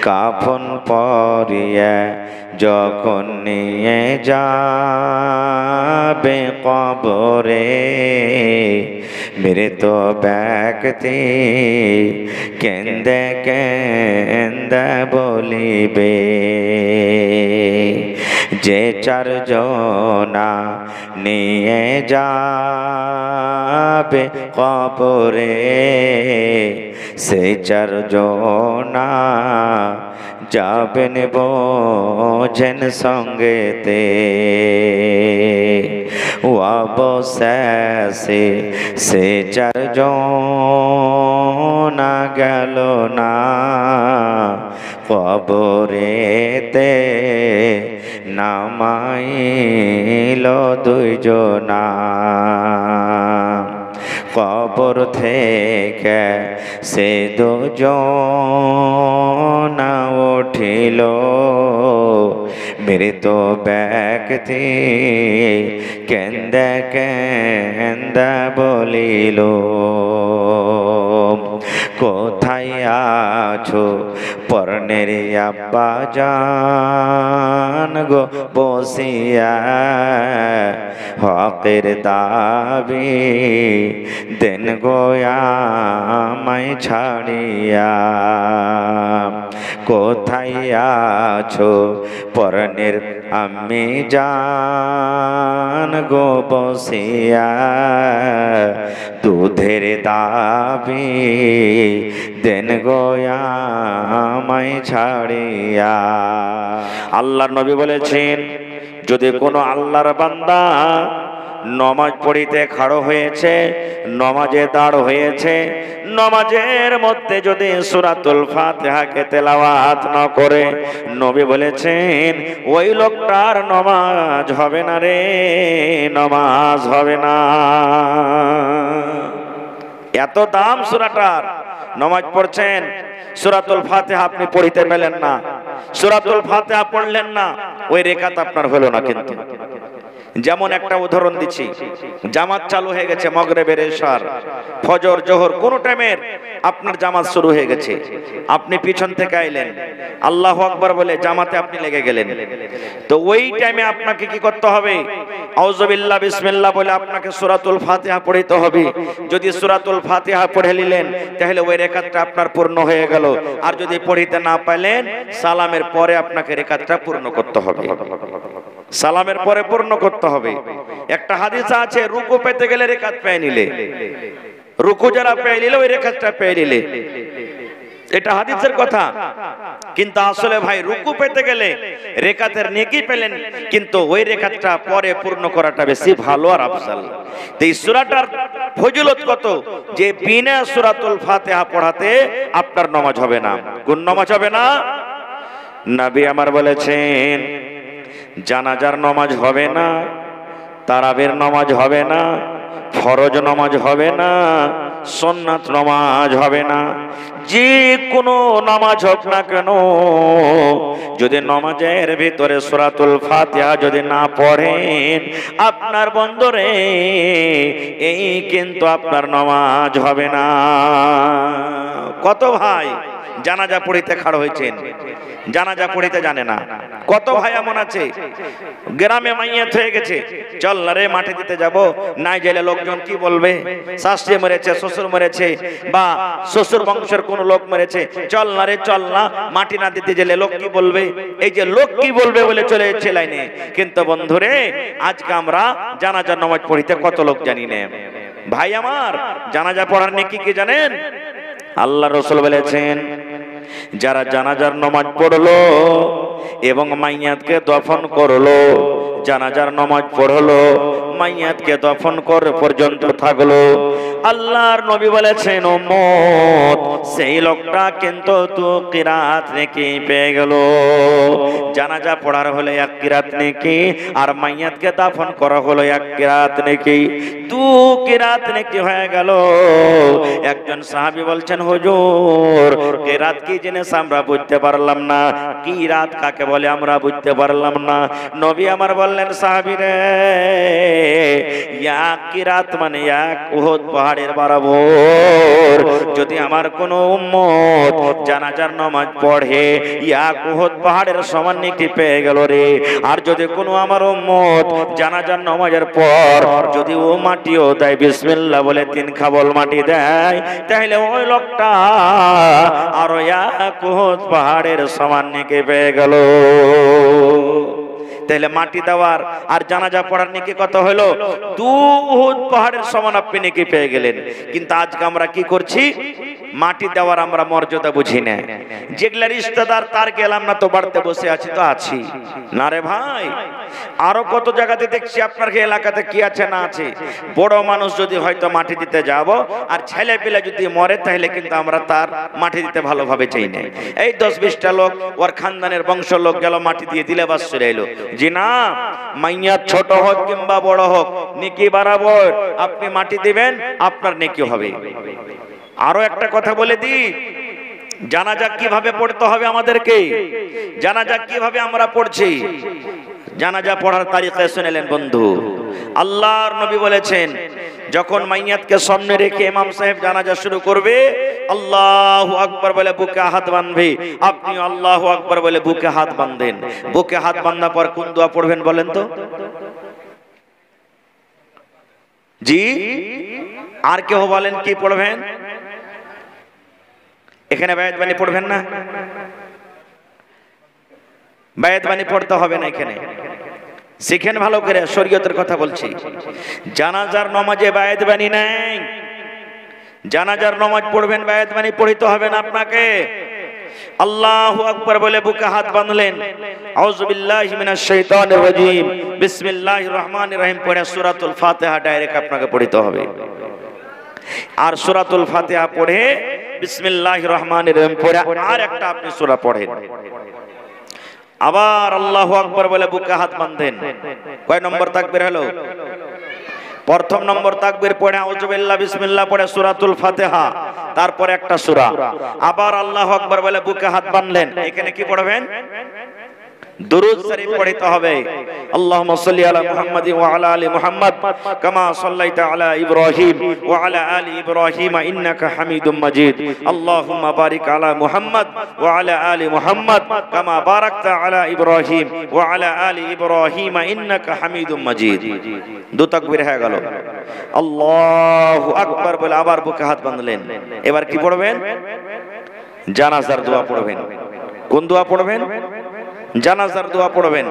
কাফন পরিয়ে যখন নিয়ে যাবে কবরে, মৃত ব্যক্তি কেন্দে কেন্দে বলিবে, যে চারজনা নিয়ে যাবে কবরে, সে চারজনা যাবেন বোঝেন সঙ্গেতে। অবশেষে সে চারজনা গেল না কবরেতে, নামাইল দুইজনা। কবর থেকে সে দুজনা উঠিল, মৃত ব্যক্তি কেন্দে কেন্দে বলিল, কোথায় আছো পরনের আব্বা জান গো বসিয়া, হকের দাবি দেন গো আমায় ছাড়িয়া। কোথায় আছো পরনের আম্মি জান গো বসিয়া, দুধের দাবি দেন গো আমায় ছাড়িয়া। আল্লাহর নবী বলেছেন, যদি কোনো আল্লাহর বান্দা নমাজ পড়িতে খাড়ো হয়েছে, নমাজে দাঁড় হয়েছে, নমাজের মধ্যে যদি সূরাতুল ফাতিহাকে তেলাওয়াত না করে, নবী বলেছেন ওই লোকটার নমাজ হবে না রে, নমাজ হবে না। এত দাম সূরাটার, নমাজ পড়ছেন, সূরাতুল ফাতিহা আপনি পড়িতে পেলেন না, সূরাতুল ফাতিহা পড়লেন না, ওই রেকাত আপনার হলো না। কিন্তু যেমন একটা উদাহরণ দিচ্ছি, জামাত চালু হয়ে গেছে, মাগরিবের ইশার ফজর জোহর কোন টাইমের আপনার জামাত শুরু হয়ে গেছে, আপনি পিছন থেকে আইলেন, আল্লাহু আকবার বলে জামাতে আপনি লেগে গেলেন, তো ওই টাইমে আপনাকে কি করতে হবে? আউযুবিল্লাহ বিসমিল্লাহ বলে আপনাকে সূরাতুল ফাতিহা পড়তে হবে। যদি সূরাতুল ফাতিহা পড়ে নিলেন তাহলে ওই রেকাতটা আপনার পূর্ণ হয়ে গেল। আর যদি পড়িতে না পাইলেন, সালামের পরে আপনাকে রেকাতটা পূর্ণ করতে হবে, সালামের পরে পূর্ণ করতে হবে। একটা হাদিস আছে, রুকু পেতে গেলে রেকাত পেয়ে নিলে, রুকু যারা পেয়ে নিলে ওই রেকাতটা পেয়ে নিলে, এটা হাদিসের কথা। কিন্তু আসলে ভাই রুকু পেতে গেলে রেকাতের নেকি পেলেন, কিন্তু ওই রেকাতটা পরে পূর্ণ করাটা বেশি ভালো আর আফজাল। তো এই সূরাটার ফজিলত কত, যে বিনা সূরাতুল ফাতিহা পড়াতে আপনার নামাজ হবে না। কোন নামাজ হবে না? নবী আমার বলেছেন, জানাজার নামাজ হবে না, তারাবির নামাজ হবে না, ফরজ নামাজ হবে না, সুন্নাত নামাজ হবে না। যে কোনো নামাজ হোক না কেন, যদি নামাজের ভিতরে সূরাতুল ফাতিহা যদি না পড়েন, আপনার বন্ধুরে এই কিন্তু আপনার নামাজ হবে না। কত ভাই জানাজা পড়িতে খাড়া হয়েছেন, জানাজা পড়িতে জানে না। কত ভাই এমন আছে গ্রামে মাইয়াত হয়ে গেছে, চল না রে মাটি দিতে যাব, নাই গেলে লোকজন কি বলবে, শাশুড়ি মরেছে, শ্বশুর মরেছে, বা শ্বশুর বংশের কোন লোক মরেছে, চল না রে চল না, মাটি না দিতে গেলে লোক কি বলবে। এই যে লোক কি বলবে বলে চলে যাচ্ছে লাইনে। কিন্তু বন্ধুরে আজকে আমরা জানাজার নামাজ পড়িতে কত লোক জানি না। ভাই আমার, জানাজা পড়ার নেকি কি জানেন? আল্লাহ রাসূল বলেছেন, যারা জানাজার নামাজ পড়লো এবং মাইয়াতকে দফন করলো, জানাজার নামাজ পড়লো, মাইয়াতকে দফন করে পর্যন্ত থাকলো, আল্লাহর নবী বলেছেন উম্মত সেই লোকটা কিন্তু তো কিরাত নেকি পেয়ে গেল। জানাজা পড়ার হলে এক কিরাত নেকি, আর মাইয়াতকে দাফন করা হলো এক কিরাত নেকি, দু কিরাত নেকি হয়ে গেল। একজন সাহাবী বলছেন, হুজুর কিরাত কি জিনিস আমরা বুঝতে পারলাম না, কিরাত কাকে বলে আমরা বুঝতে পারলাম না। নবী আমার বললেন, সাহাবী রে এক কিরাত মানে এক উহুদ পাহাড়ের বরাবর। যদি আমার কোন উম্মত জানাজার নামাজ পড়ে এক উহুদ পাহাড়ের সমান নেকি পেয়ে গেল রে। আর যদি কোনো আমার উম্মত জানাজার নামাজের পর যদি ও মাটিও দেয় বিসমিল্লাহ বলে 3 খাবল মাটি দেয়, তাহলে ওই লোকটা আরো এক উহুদ পাহাড়ের সমান নেকি পেয়ে গেল। তাহলে মাটি দেওয়ার আর জানাজা পড়ার নেকি কত হলো? 2 উহুদ পাহাড়ের সমান আপনি নেকি পেয়ে গেলেন। কিন্তু আজকে আমরা কি করছি? মাটি দেওয়ার আমরা মর্যাদা বুঝি না। যেগুলা রিশতেদার তার গেলাম না তো বাড়তে বসে আছি তো আছি না রে ভাই। আরো কত জায়গাতে দেখছি আপনার এলাকাতে কি আছে না আছে। বড় মানুষ যদি হয়তো মাটি দিতে যাব আর ছেলে পেলে যদি মরে তাহলে কিন্তু আমরা তার মাটি দিতে ভালোভাবে চাই না। এই 10-20টা লোক ওর খানদানের বংশ লোক গেল মাটি দিয়ে দিলে বাস চলে এলো। জি না, মাইয়া ছোট হোক কিংবা বড় হোক নেকি বরাবর আপনি মাটি দিবেন, আপনার নেকি হবে। আরো একটা কথা বলে দিই, জানাজা কিভাবে পড়তে হবে আমাদেরকে, জানাজা কিভাবে আমরা পড়ছি। জানাজা পড়ার তারিকা শুনেলেন বন্ধু। আল্লাহর নবী বলেছেন যখন মাইয়াতকে সামনে রেখে ইমাম সাহেব জানাজা শুরু করবে আল্লাহু আকবার বলে বুকে হাত বাঁধবে। আপনি আল্লাহু আকবার বলে বুকে হাত বাঁধেন। বুকে হাত বাঁধার পর কোন দোয়া পড়বেন বলেন তো? জি, আর কেউ বলেন কি পড়বেন? এখানে বায়াত বাণী পড়বেন না? বায়াত বাণী পড়তে হবে না। এখানে শিখেন ভালো করে, শরীয়তের কথা বলছি। জানাজার নামাজে বায়াত বাণী নাই। জানাজার নামাজ পড়বেন, বায়াত বাণী পড়িতে হবে না আপনাকে। আল্লাহু আকবার বলে বুকে হাত বাঁধলেন, আউযু বিল্লাহি মিনাশ শাইতানির রাজীম, বিসমিল্লাহির রহমানির রহিম পড়ে সূরাতুল ফাতিহা ডাইরেক্ট আপনাকে পড়িতে হবে। আর সূরাতুল ফাতিহা পড়ে বিসমিল্লাহির রহমানির রহিম পড়ে আর একটা আপনি সূরা পড়েন। আবার আল্লাহু আকবার বলে বুকে হাত বাঁধেন। কয় নম্বর তাকবীর হলো? প্রথম নম্বর তাকবীর পড়ে আউযু বিল্লাহি বিসমিল্লাহ পড়ে সূরাতুল ফাতিহা, তারপর একটা সূরা। আবার আল্লাহু আকবার বলে বুকে হাত বাঁধলেন। এখানে কি পড়বেন? দুরূদ শরীফ পড়তে হবে। আল্লাহুম্মা সাল্লি আলা মুহাম্মাদিন ওয়া আলা আলি মুহাম্মাদ কামা সাল্লাইতা আলা ইব্রাহিম ওয়া আলা আলি ইব্রাহিম ইন্নাকা হামিদুম মাজিদ। আল্লাহুম্মা বারিক আলা মুহাম্মাদ ওয়া আলা আলি মুহাম্মাদ কামা বারাকতা আলা ইব্রাহিম ওয়া আলা আলি ইব্রাহিম ইন্নাকা হামিদুম মাজিদ। দু তাকবীর হয়ে গেল। আল্লাহু আকবার বলে আবার বুকে হাত বাঁধলেন। এবার কি পড়বেন? জানাজার দোয়া পড়বেন। কোন দোয়া পড়বেন? জানাজার দোয়া পড়বেন,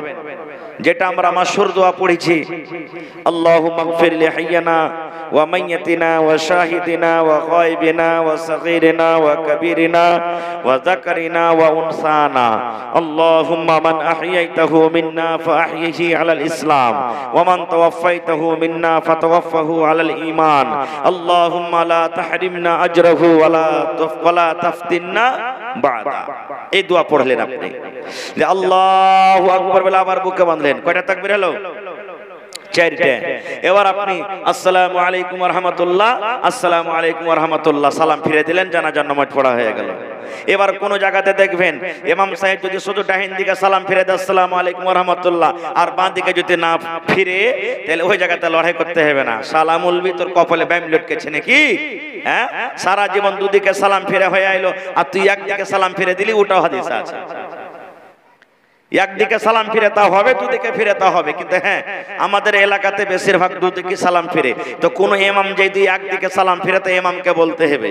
যেটা আমরা মাশহুর দোয়া পড়েছি। আল্লাহুম্মা গফির লি হাইয়িনা ওয়া মাইয়িতিনা ওয়া শাহিদিনা ওয়া গায়বিনা ওয়া সাগীরিনা ওয়া কাবীরিনা ওয়া যাকারিনা ওয়া উনসানা। আল্লাহুম্মা মান আহইয়াইতাহু মিন্না ফাআহইহি আলাল ইসলাম ওয়া মান তাওয়াফাইতাহু মিন্না ফাতাওয়াফাহু আলাল ঈমান। আল্লাহুম্মা লা তাহরিমনা আজরাহু ওয়া লা তাফতিননা বাদা। এই দোয়া পড়লেন আপনি। যে আল্লাহু আকবার বলে আবার বুকে বাঁধলেন। কয়টা তাকবীর হলো? 4টে। এবার আপনি আসসালামু আলাইকুম ওয়া রাহমাতুল্লাহ, আসসালামু আলাইকুম ওয়া রাহমাতুল্লাহ সালাম ফিরে দিলেন, জানাজার নামাজ পড়া হয়ে গেল। এবার কোন জায়গাতে দেখবেন ইমাম সাহেব যদি শুধু ডাহিন দিকে সালাম ফিরে দেয় আসসালামু আলাইকুম ওয়া রাহমাতুল্লাহ, আর বাঁ দিকে যদি না ফিরে, তাহলে ওই জায়গাতে লড়াই করতে হবে না। সালামুল বি তোর কপালে ব্যাম লটকেছে নাকি? হ্যাঁ, সারা জীবন দুদিকে সালাম ফিরে হয়ে আইলো আর তুই একদিকে সালাম ফিরে দিলি, ওটাও হাদিস আছে। একদিকে সালাম ফিরে তা হবে, দুদিকে ফিরে তা হবে। কিন্তু হ্যাঁ, আমাদের এলাকাতে বেশিরভাগ দুদিকে সালাম ফিরে। তো কোন ইমাম যদি একদিকে সালাম ফিরে তো ইমামকে বলতে হবে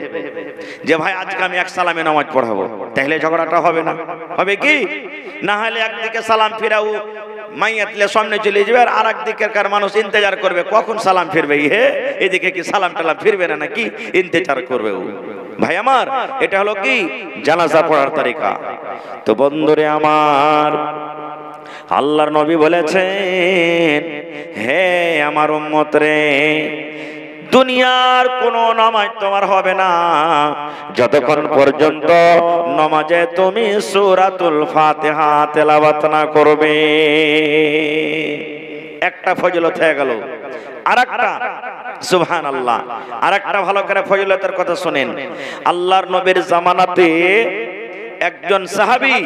যে ভাই আজকে আমি এক সালামে নামাজ পড়াবো, তাহলে ঝগড়াটা হবে না। হবে কি না? হলে একদিকে সালাম ফিরাও মাইয়াতলে সামনে চলে যাবে আর আরেক দিকের মানুষ ইন্তজার করবে কখন সালাম ফিরবে। এদিকে কি সালাম টালাম ফিরবে না নাকি ইন্তজার করবে। ভাই আমার, এটা হলো কি জানাজা পড়ার তরিকা। তো বন্ধুরে আমার, আল্লাহর নবী বলেছেন, হে আমার উম্মত রে, দুনিয়ার কোন নামাজ তোমার হবে না যতক্ষণ পর্যন্ত নামাজে তুমি সূরাতুল ফাতিহা তেলাওয়াত না করবে। একটা ফজিলত হয়ে গেল। আরেকটা সুবহানাল্লাহ, আরেকটা ভালো করে ফজিলতের কথা শুনেন। আল্লাহর নবীর জামানাতে একজন সাহাবী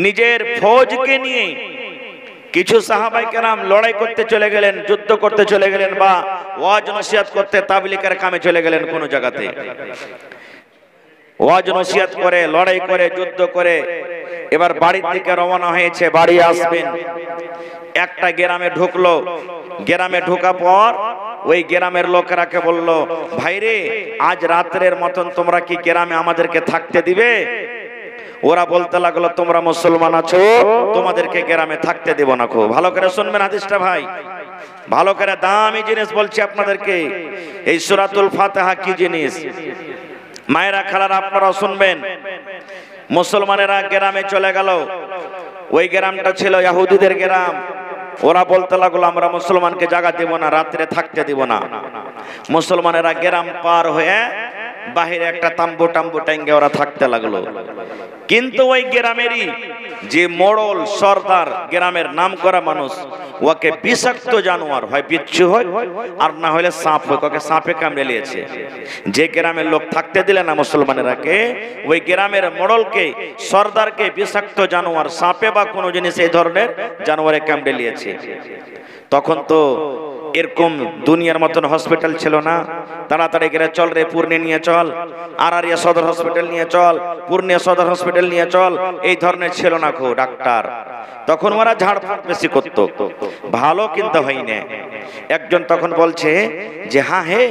নিজের ফৌজকে নিয়ে কিছু সাহাবায়ে কেরাম লড়াই করতে চলে গেলেন, যুদ্ধ করতে চলে গেলেন, বা ওয়াজ নসিহত করতে তাবলীগের কামে চলে গেলেন কোন জায়গাতে। ওয়াজ নসিহত করে, লড়াই করে, যুদ্ধ করে এবার বাড়ির দিকে রওনা হয়েছে, বাড়ি আসবেন। একটা গ্রামে ঢুকলো, গ্রামে ঢোকা পর ওই গ্রামের লোকেরাকে বলল, ভাইরে আজ রাতের মতন তোমরা কি গ্রামে আমাদেরকে থাকতে দিবে? ওরা বলতে লাগলো, তোমরা মুসলমান আছো, তোমাদেরকে গ্রামে থাকতে দেব না। খুব ভালো করে শুনবেন হাদিসটা ভাই, ভালো করে দামি জিনিস বলছি আপনাদেরকে। এই সূরাতুল ফাতিহা কি জিনিস, মায়েরা খালারা আপনারা শুনবেন। মুসলমানেরা গ্রামে চলে গেল, ওই গ্রামটা ছিল ইহুদিদের গ্রাম। ওরা বলতে লাগলো, আমরা মুসলমানকে জায়গা দেব না, রাত্রে থাকতে দেব না। মুসলমানেরা গ্রাম পার হয়ে বাহিরে একটা তাম্বু টাঙ্গে ওরা থাকতে লাগলো। কিন্তু ওই গ্রামেরই যে মোড়ল সর্দার, গ্রামের নাম করা মানুষ, ওকে বিষাক্ত জানোয়ার হয়, বিচ্ছু হয়, আর না হলে সাপ হয়, ওকে সাপে কামড়ে নিয়েছে। যে গ্রামের লোক থাকতে দিলে না মুসলমানেরাকে, ওই গ্রামের মোড়লকে, সর্দারকে বিষাক্ত জানোয়ার, সাপে বা কোনো জিনিস এই ধরনের জানোয়ারে কামড়ে নিয়েছে। তখন তো এরকম দুনিয়ার মতন হসপিটাল ছিল না, তাড়াতাড়ি করে চল রে পূর্ণে নিয়ে চল, আরারিয়া সদর হসপিটাল নিয়ে চল, পূর্ণিয়া সদর হসপিটাল নিয়ে চল, এই ধরনের ছিল না খুব ডাক্তার। তখন ওরা ঝাড়ফুঁক বেশি করতো, ভালো কিন্তু হয় না। একজন তখন বলছে যে হ্যাঁ হে,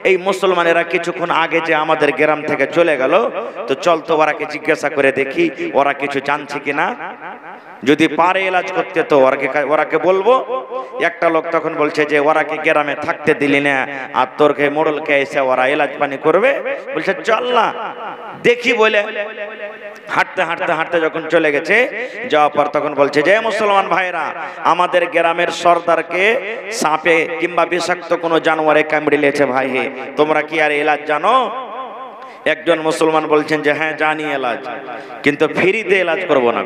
এই মুসলমানেরা কিছুক্ষণ আগে যে আমাদের গ্রাম থেকে চলে গেল, তো চল তো ওরাকে জিজ্ঞাসা করে দেখি ওরা কিছু জানছে কিনা, যদি পারে এলাজ করতে তো ওরাকে বলবো। একটা লোক তখন বলছে যে ওরাকে গ্রামে থাকতে দিলি না, আর তোরকে মোড়লকে এসে ওরা এলাজ পানি করবে। বলছে চল না দেখি বলে হাঁটতে হাঁটতে হাঁটতে যখন চলে গেছে, যাওয়ার পর তখন বলছে যে মুসলমান ভাইরা, আমাদের গ্রামের সর্দারকে সাপে কিংবা বিষাক্ত কোনো জানোয়ারে কামড়ে নিয়েছে ভাই, হে তোমরা কি আর এলাজ জানো? একজন মুসলমান বলছেন যে হ্যাঁ জানি এলাজ, কিন্তু ফ্রিতে এলাজ করবো না।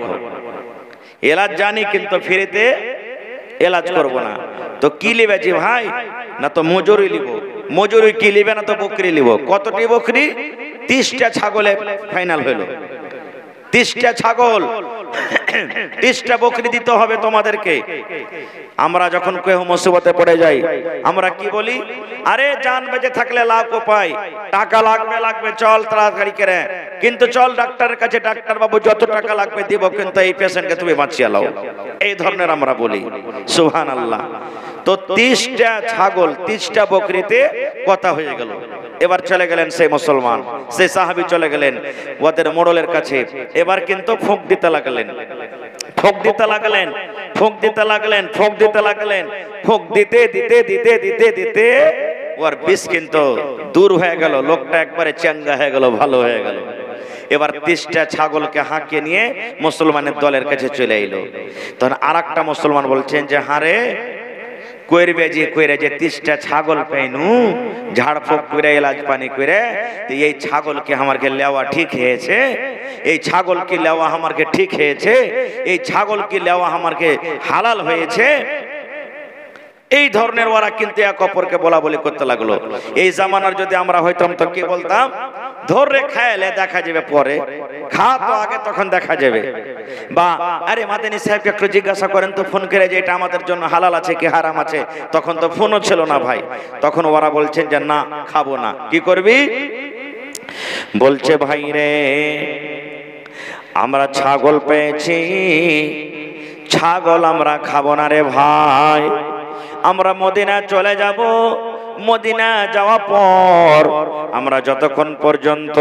এলাজ জানি কিন্তু ফ্রিতে এলাজ করব না। তো কি লিবে জি ভাই? না তো মজুরি লিব। মজুরি কি লিবে? না তো বকরি লিব। কতটি বকরি? 30টা ছাগলে ফাইনাল হইল। 30টা ছাগল, 30টা বকরি দিতে হবে তোমাদেরকে। আমরা যখন কেউ মুসিবতে পড়ে যাই, আমরা কি বলি? আরে জান বেঁচে থাকলে লাভ পাই, টাকা লাগবে চল তাড়াতাড়ি করে, কিন্তু চল ডাক্তারের কাছে, ডাক্তার বাবু যত টাকা লাগবে দিব, কিন্তু এই পেশেন্টকে তুমি বাঁচিয়ে লাও। এই ধরনের আমরা বলি। সুবহানাল্লাহ। তো 30টা ছাগল, 30টা বকরিতে কথা হয়ে গেল। এবার চলে গেলেন সেই মুসলমান, সেই সাহাবী চলে গেলেন ওদের মোড়লের কাছে। এবার কিন্তু ফোঁক দিতে লাগলেন, ফোঁক দিতে লাগলেন, ফোঁক দিতে লাগলেন, ফোঁক দিতে লাগলেন। ফোঁক দিতে দিতে দিতে দিতে দিতে ওর বিষ কিন্তু দূর হয়ে গেল, লোকটা একবারে চাঙ্গা হয়ে গেল, ভালো হয়ে গেল। এবার 30টা ছাগলকে হাঁকিয়ে নিয়ে মুসলমানের দলের কাছে চলে এলো। তখন আরেকটা মুসলমান বলছেন যে হারে কইরবে যে কইরে যে 30টা ছাগল পাইনু, ঝাড়ফুঁক করে এলাজ পানি করে, তো এই ছাগলকে আমাকে লেওয়া ঠিক হয়েছে, এই ছাগল কি লেওয়া আমাকে ঠিক হয়েছে, এই ছাগল কি লেওয়া আমাকে হালাল হয়েছে। এই ধরনের ওরা কিন্তু এক অপরকে বলা বলি করতে লাগলো। এই জামানার যদি আমরা হইতাম তো কি বলতাম? ধরে খাইলে দেখা যাবে পরে, খা তো আগে তখন দেখা যাবে। বা আরে মাদানী সাহেবকে একটু জিজ্ঞাসা করেন তো ফোন করে যে এটা আমাদের জন্য হালাল আছে কি হারাম আছে। তখন তো ফোনও ছিল না ভাই। তখন ওরা বলছেন যে না খাবো না। কি করবি? বলছে ভাই রে আমরা ছাগল পেয়েছি, ছাগল আমরা খাবো না রে ভাই, আমরা মদিনা চলে যাব। মদিনা যাওয়ার পর আমরা যতক্ষণ পর্যন্ত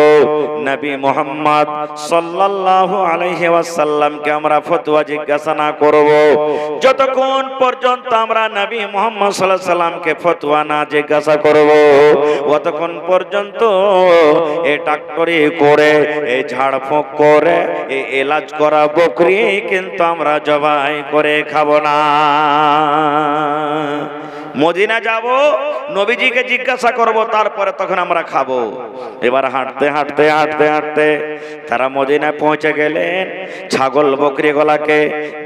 নবী মুহাম্মদ সাল্লাল্লাহু আলাইহি ওয়াসাল্লামকে আমরা ফতোয়া জিজ্ঞাসা না করব, যতক্ষণ পর্যন্ত আমরা নবী মুহাম্মদ সাল্লাল্লাহু আলাইহি ওয়াসাল্লামকে ফতোয়া না জিজ্ঞাসা করব, ততক্ষণ পর্যন্ত এই ডাক্তারি করে, এই ঝাড়ফুঁক করে, এই এলাজ করা বকরি কিন্তু আমরা জবাই করে খাবো না। মদিনা যাব, নবীজিকে জিজ্ঞাসা করব, তারপরে তখন আমরা খাবো। এবার হাঁটতে হাঁটতে হাঁটতে হাঁটতে তারা মদিনায় পৌঁছে গেলেন। ছাগল বকরি গলাকে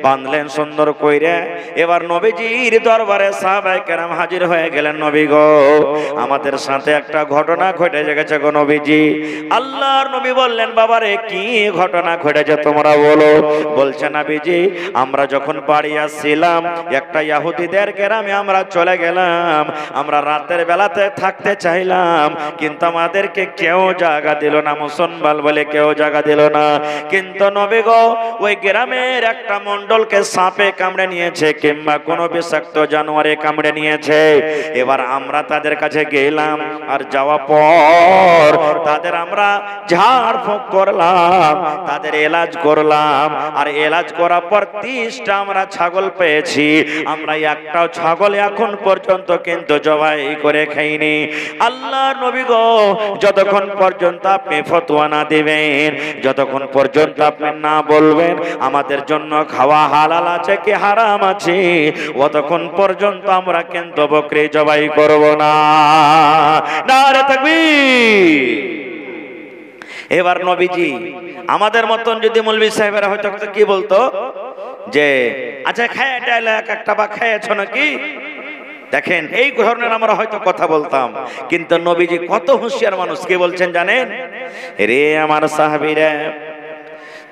বাঁধলেন সুন্দর কইরে। এবার নবীজির দরবারে সাহাবায়ে কেরাম হাজির হয়ে গেলেন। নবী গো, আমাদের সাথে একটা ঘটনা ঘটে গেছে গো নবীজি। আল্লাহর নবী বললেন, বাবারে কি ঘটনা ঘটেছে তোমরা বলো। বলছে নবীজি, আমরা যখন বাড়ি আসছিলাম একটা ইহুদিদের গ্রামে আমরা চলে গেলাম। আমরা রাতের বেলাতে থাকতে চাইলাম, কিন্তু আমাদেরকে কেউ জায়গা দিল না, মুসলমান বলে কেউ জায়গা দিল না। কিন্তু নবী গো, ওই গ্রামের একটা মণ্ডলকে সাপে কামড়ে নিয়েছে, কিংবা কোনো বিষাক্ত জানোয়ারে কামড়ে নিয়েছে। এবার আমরা তাদের কাছে গেলাম, আর যাওয়া পর তাদের আমরা ঝাড় ফুঁক করলাম, তাদের এলাজ করলাম। আর এলাজ করার পর 30টা আমরা ছাগল পেয়েছি। আমরা একটাও ছাগল এখন পর্যন্ত কিন্তু জবাই করে খাইনি। আল্লাহর নবী গো, যতক্ষণ পর্যন্ত আপনি ফতোয়া না দিবেন, যতক্ষণ পর্যন্ত আপনি না বলবেন আমাদের জন্য খাওয়া হালাল আছে কি হারাম আছে, ততক্ষণ পর্যন্ত আমরা কিন্তু বকরি জবাই করব না। নারে তাকবীর। এবার নবীজি আমাদের মতন যদি মৌলভী সাহেবেরা হয়তো কি বলতো যে আচ্ছা খায় একটা বা খাইয়েছ নাকি। দেখেন এই ধরনের আমরা হয়তো কথা বলতাম, কিন্তু নবীজি কত হুঁশিয়ার মানুষ। কি বলছেন জানেন? রে আমার সাহাবীরা,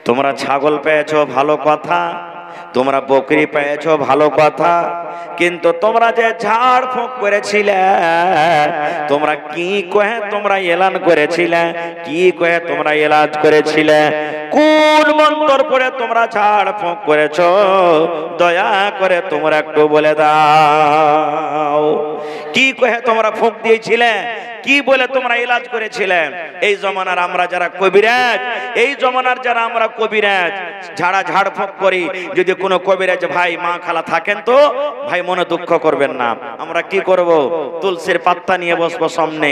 তোমরা ছাগল পেয়েছো ভালো কথা, তোমরা বকরি পেয়েছো ভালো কথা, কিন্তু তোমরা যে ঝাড় ফুঁক করেছিলে, তোমরা কি কহে তোমরা এলান করেছিলে, কি কহে তোমরা এলাজ করেছিলে, কোন মন্ত্র পড়ে তোমরা ঝাড় ফুঁক করেছো, দয়া করে তোমরা একটু বলে দাও। কি কহে তোমরা ফুঁক দিয়েছিলে, কি বলে তোমরা ইলাজ করেছিলেন? এই জমানার আমরা যারা কবিরাজ, এই জমানার যারা আমরা কবিরাজ ঝাড় ফুঁক করি, যদি কোনো কবিরাজ ভাই মা খালা থাকেন তো ভাই মনে দুঃখ করবেন না। আমরা কি করব? তুলসীর পাতা নিয়ে বসবো সামনে,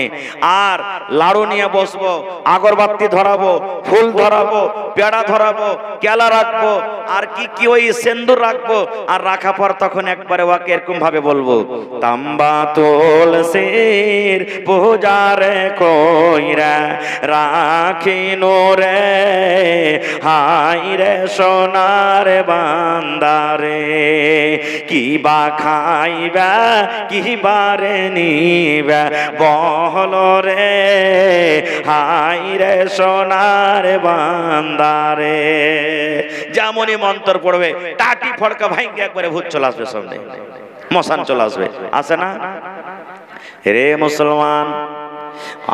আর লাড়ু নিয়ে বসবো, আগরবাতি ধরাবো, ফুল ধরাবো, পেড়া ধরাবো, কেলা রাখবো, আর কি কি ওই সিন্দুর রাখবো। আর রাখা পর তখন একবারে ওকে এরকম ভাবে বলবো, তাম্বা তুলসীর পূজারে কইরা রাখিনো রে, হাই রে সোনার বান্দারে, কি বা খাইবা কি বারে নিবা বহল রে, হাই রে সোনার বান্দারে। যেমনই মন্ত্র পড়বে টাটি ফড়কা ভাইকে একবারে ভূত চলে আসবে, সামনে মশান চলে আসবে, আসে না? রে মুসলমান,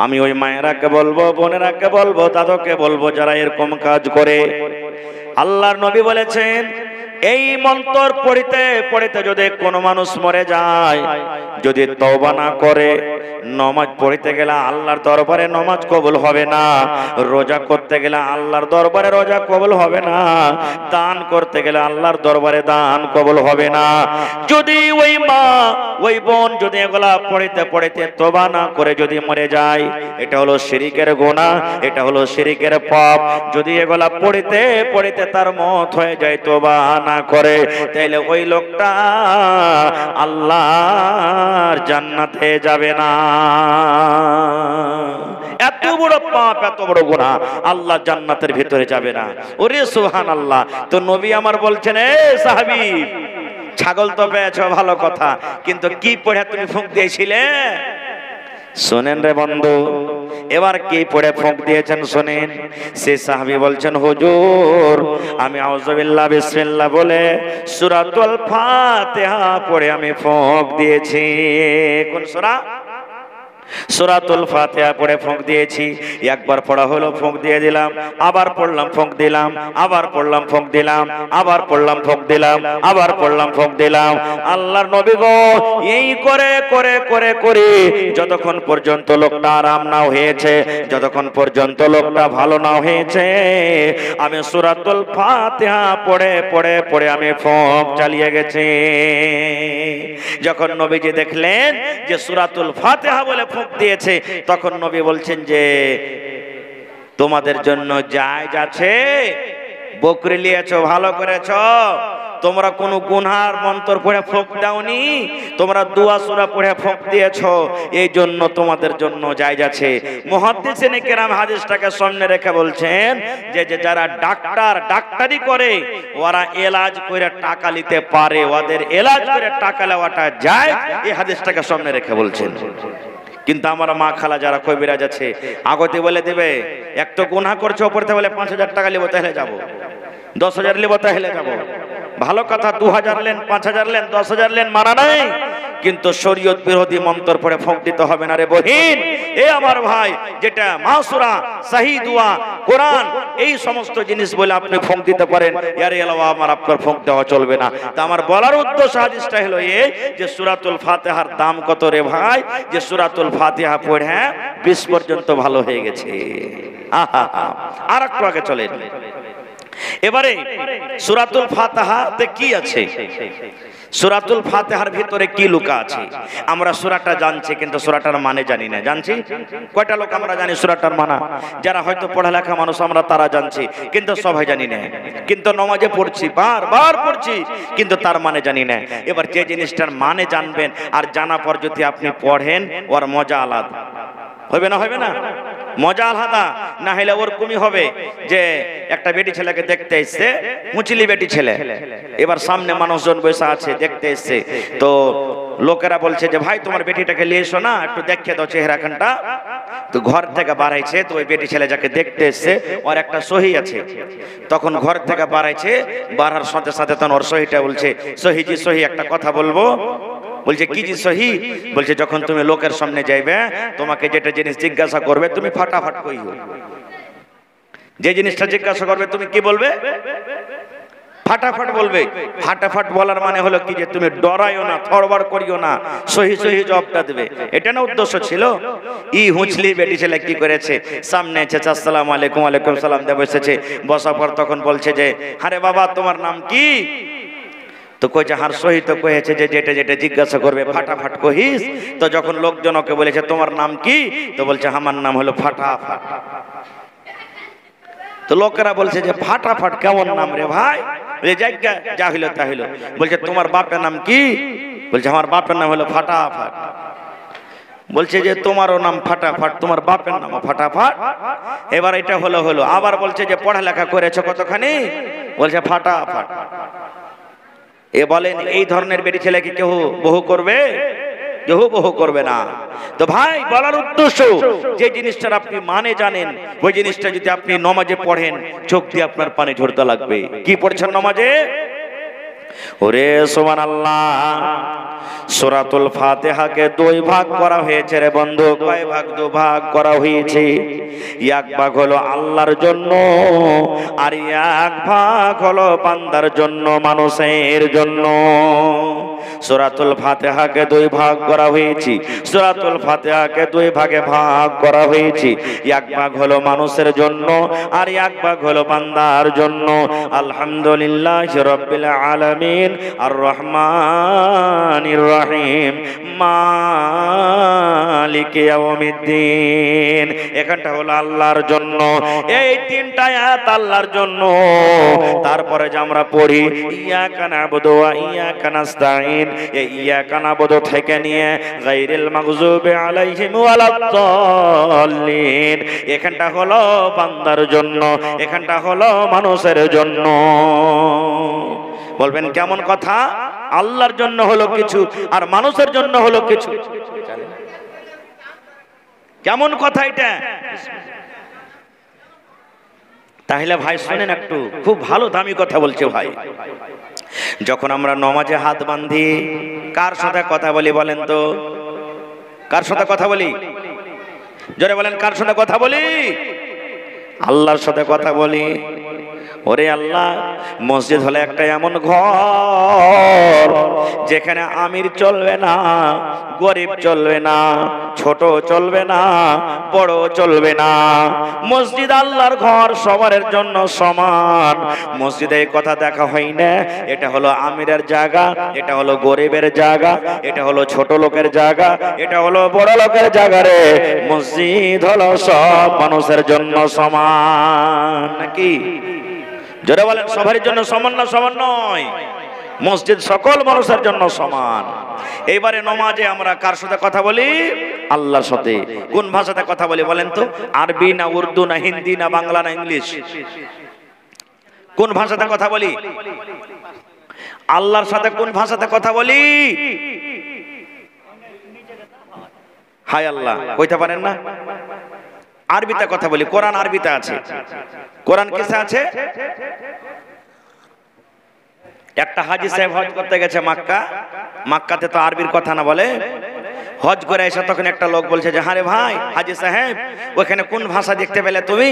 আমি ওই মায়েরাকে বলবো, বোনেরাকে বলবো, দাদাকে বলবো যারা এরকম কাজ করে। আল্লাহর নবী বলেছেন এই মন্ত্র পড়িতে পড়িতে যদি কোনো মানুষ মরে যায়, যদি তওবা না করে, নামাজ পড়িতে গেলে আল্লাহর দরবারে নামাজ কবুল হবে না, রোজা করতে গেলে আল্লাহর দরবারে রোজা কবুল হবে না, দান করতে গেলে আল্লাহর দরবারে দান কবুল হবে না। যদি ওই মা ওই বোন যদি এগুলা পড়িতে পড়িতে তওবা না করে যদি মরে যায়, এটা হলো শিরকের গুনাহ, এটা হলো শিরকের পাপ। যদি এগুলা পড়িতে পড়িতে তার মওত হয়ে যায়, তওবা না করে, তাইলে ওই লোকটা আল্লাহর জান্নাতে যাবে না। এত বড় পাপ, এত বড় গুনাহ, আল্লাহ জান্নাতের ভিতরে যাবে না। ওরে সুবহানাল্লাহ। তো নবী আমার বলছেন, এ সাহাবী, ছাগল তো পেয়েছো ভালো কথা, কিন্তু কি পড়ে তুমি ফুঁক দিয়েছিলে? শোনেন রে বন্ধু, এবার কি পড়ে ফুঁক দিয়েছেন শোনেন। সে সাহাবী বলছেন, হুজুর আমি আউযুবিল্লাহ বিসমিল্লাহ বলে সূরাতুল ফাতিহা পড়ে আমি ফুঁক দিয়েছি। কোন সূরা? সূরাতুল ফাতিহা পড়ে ফুঁক দিয়েছি। একবার পড়া হলো ফুঁক দিয়ে দিলাম, আবার পড়লাম ফুঁক দিলাম, আবার পড়লাম ফুঁক দিলাম, আবার পড়লাম ফুঁক দিলাম, আবার পড়লাম ফুঁক দিলাম। আল্লাহর নবী গো এই করে করে করে করে যতক্ষণ পর্যন্ত লোকটা আরাম না হয়েছে, যতক্ষণ পর্যন্ত লোকটা ভালো না হয়েছে, আমি সূরাতুল ফাতিহা পড়ে পড়ে পড়ে আমি ফুঁক চালিয়ে গেছি। যখন নবীজি দেখলেন যে সূরাতুল ফাতিহা বলে ফুঁক দিয়েছে, তখন নবী বলছেন যে তোমাদের জন্য জায়েজ আছে, বকরি নিয়েছো ভালো করেছো, তোমরা কোনো গুনহার মন্ত্র পড়ে ফোঁক দাওনি, তোমরা দোয়া সূরা পড়ে ফোঁক দিয়েছো, এই জন্য তোমাদের জন্য জায়েজ আছে। মুহাদ্দিসিনে কেরাম হাদিসটাকে সামনে রেখে বলছেন যে যারা ডাক্তারি করে ওরা এলাজ করে টাকা নিতে পারে, ওদের এলাজ করে টাকা নেওয়াটা যায়, এই হাদিসটাকে সামনে রেখে বলছেন। কিন্তু আমার মা খালা যারা কবিরাজ আছে আগতে বলে দেবে এক তো গুনাহ করছে, ওপর থেকে বলে 5000 টাকা নিব তাহলে যাব, 10,000 নিব তাহলে যাব। ভালো কথা, 2000 নেন, 5000 নেন, 10,000 নেন, মানা নাই, কিন্তু শরীয়ত বিরোধী মন্ত্র পড়ে ফোঁক দিতে হবে না রে বহিন। এ আমার ভাই, যেটা মাসুরা সহি দোয়া কোরআন এই সমস্ত জিনিস বলে আপনি ফোঁক দিতে পারেন, এর এলাওয়া আমার আপনার ফোঁক দেওয়া চলবে না। তা আমার বলার উদ্দেশ্য হাদিসটা হলো এই যে সূরাতুল ফাতিহার দাম কত রে ভাই, যে সূরাতুল ফাতিহা পড়ে 20 পর্যন্ত ভালো হয়ে গেছে। আহা, আর একটু আগে চলেন। এবারে সূরাতুল ফাতিহাতে কি আছে, সূরাতুল ফাতিহার ভিতরে কি লুকা আছে? আমরা সূরাটা জানছি কিন্তু সূরাটার মানে জানি না। জানছি কয়টা লোক আমরা জানি সূরাটার মানা? যারা হয়তো পড়ালেখা মানুষ আমরা তারা জানছি, কিন্তু সবাই জানি না। কিন্তু নামাজে পড়ছি, বারবার পড়ছি, কিন্তু তার মানে জানি না। এবার যে জিনিসটার মানে জানবেন আর জানা পর যদি আপনি পড়েন, ওর মজা আলাদা হবে না? হবে না? মজা আলাদা না হলে ওরকমই হবে যে একটা বেটি ছেলেকে দেখতে এসছে, মুচলি বেটি ছেলে, এবার সামনে মানুষজন বসে আছে দেখতে এসছে, তো লোকেরা বলছে যে ভাই তোমার বেটিটাকে নিয়ে এসো না, একটু দেখে দাও চেহারাখানটা। তো ঘর থেকে বাড়াইছে, তো ওই বেটি ছেলে যাকে দেখতে এসছে ওর একটা সহি আছে, তখন ঘর থেকে বাড়াইছে, বাড়ার সাথে সাথে তখন ওর সহিটা বলছে, সহিজি সহি একটা কথা বলবো। বলছে কি জি সহি? বলছে যখন তুমি লোকের সামনে যাইবে তোমাকে যেটা জিনিস জিজ্ঞাসা করবে তুমি ফাটাফাট কইও। যে জিনিসটা জিজ্ঞাসা করবে তুমি কি বলবে? ফাটাফাট বলবে। ফাটাফাট বলার মানে হলো কি যে তুমি ডরাইও না, থড়বড় করিও না, সহি সহি জবাবটা দেবে। এটা না উদ্দেশ্য ছিল। ই হুঁচলি বেটি ছেলে কি করেছে, সামনে এসেছে, আসসালামু আলাইকুম, ওয়ালাইকুম সালাম দিয়ে বসেছে। বসার পর তখন বলছে যে আরে বাবা তোমার নাম কি? তো কইছে হার সহি তো কয়েছে যে যেটা যেটা জিজ্ঞাসা করবে ফাটাফাট কহিস। তো যখন লোকজনকে বলেছে তোমার নাম কি, তো বলছে আমার নাম হলো ফাটাফাট। তো লোকেরা বলছে যে ফাটাফাট কেমন নাম রে ভাই? যা হইলো তা হইলো। বলছে তোমার বাপের নাম কি? বলছে আমার বাপের নাম হলো ফাটাফাট। বলছে যে তোমারও নাম ফাটাফাট, তোমার বাপের নাম ফাটাফাট। এবার এটা হলো আবার বলছে যে পড়ালেখা করেছো কতখানি? বলছে ফাটাফাট। এ বলেন এই ধরনের বেটি ছেলেকে কেউ বহু করবে? কেউ বহু করবে না। তো ভাই বলার উদ্দেশ্য, যে জিনিসটার আপনি মানে জানেন ওই জিনিসটা যদি আপনি নামাজে পড়েন চোখ দিয়ে আপনার পানি ঝরতে লাগবে। কি পড়ছেন নামাজে? ওরে সুবহানাল্লাহ, সূরাতুল ফাতিহাকে দুই ভাগ করা হয়েছে রে বন্ধু। কয় ভাগ? দু ভাগ করা হয়েছে। এক ভাগ হলো আল্লাহর জন্য আর এক ভাগ হলো বান্দার জন্য, মানুষের জন্য। সূরাতুল ফাতিহাকে দুই ভাগ করা হয়েছে। সূরাতুল ফাতিহাকে দুই ভাগে ভাগ করা হয়েছে। এক ভাগ হলো মানুষের জন্য আর এক ভাগ হলো বান্দার জন্য। আলহামদুলিল্লাহি রাব্বিল আলামিন আর রহমানির রহিম মালিকি ইয়াউমিদ্দিন। এখানটা হলো আল্লাহর জন্য। এই তিনটা আয়াত আল্লাহর জন্য। তারপরে যে আমরা পড়ি ইয়াকা নাবুদু ওয়া ইয়াকা নাস্তাইন, এই ইয়াকা নাবুদু থেকে নিয়ে গায়রিল মাগযুবি আলাইহিম ওয়ালাদ-দাল্লিন, এখানটা হলো বান্দার জন্য, এখানটা হলো মানুষের জন্য। বলবেন কেমন কথা? আল্লাহর জন্য হলো কিছু আর মানুষের জন্য হলো কিছু। কেমন কথা এটা? তাহলে ভাই শুনেন একটু, খুব ভালো দামি কথা বলছে ভাই। যখন আমরা নামাজে হাত বাঁধি কার সাথে কথা বলি বলেন তো? কার সাথে কথা বলি? জোরে বলেন, কার সাথে কথা বলি? আল্লাহর সাথে কথা বলি। ওরে আল্লাহ, মসজিদ হলো একটা এমন ঘর যেখানে আমির চলবে না, গরিব চলবে না, ছোট চলবে না, বড় চলবে না। মসজিদ আল্লাহর ঘর, সবার জন্য সমান। মসজিদে এই কথা দেখা হয় না এটা হলো আমিরের জায়গা, এটা হলো গরিবের জায়গা, এটা হলো ছোট লোকের জায়গা, এটা হলো বড় লোকের জায়গা রে। মসজিদ হলো সব মানুষের জন্য সমান। নাকি জোরে বলেন, সবার জন্য সমান না সমান নয়? মসজিদ সকল মানুষের জন্য সমান। এইবারে নমাজে আমরা কার সাথে কথা বলি? আল্লাহর সাথে। কোন ভাষাতে কথা বলি বলেন তো? আরবি না উর্দু না হিন্দি না বাংলা না ইংলিশ? কোন ভাষাতে কথা বলি? আল্লাহর সাথে কোন ভাষাতে কথা বলি? হায় আল্লাহ, কইতে পারেন না? আরবিতে কথা বলি। কোরআন আরবিতে আছে। কোরআন কিসে আছে? একটা হাজী সাহেব হজ করতে গেছে মক্কা। মক্কাতে তো আরবির কথা না বলে। হজ করে এসে তখন একটা লোক বলছে যে হ্যাঁ রে ভাই হাজী সাহেব, ওখানে কোন ভাষা দেখতে পেলে তুমি?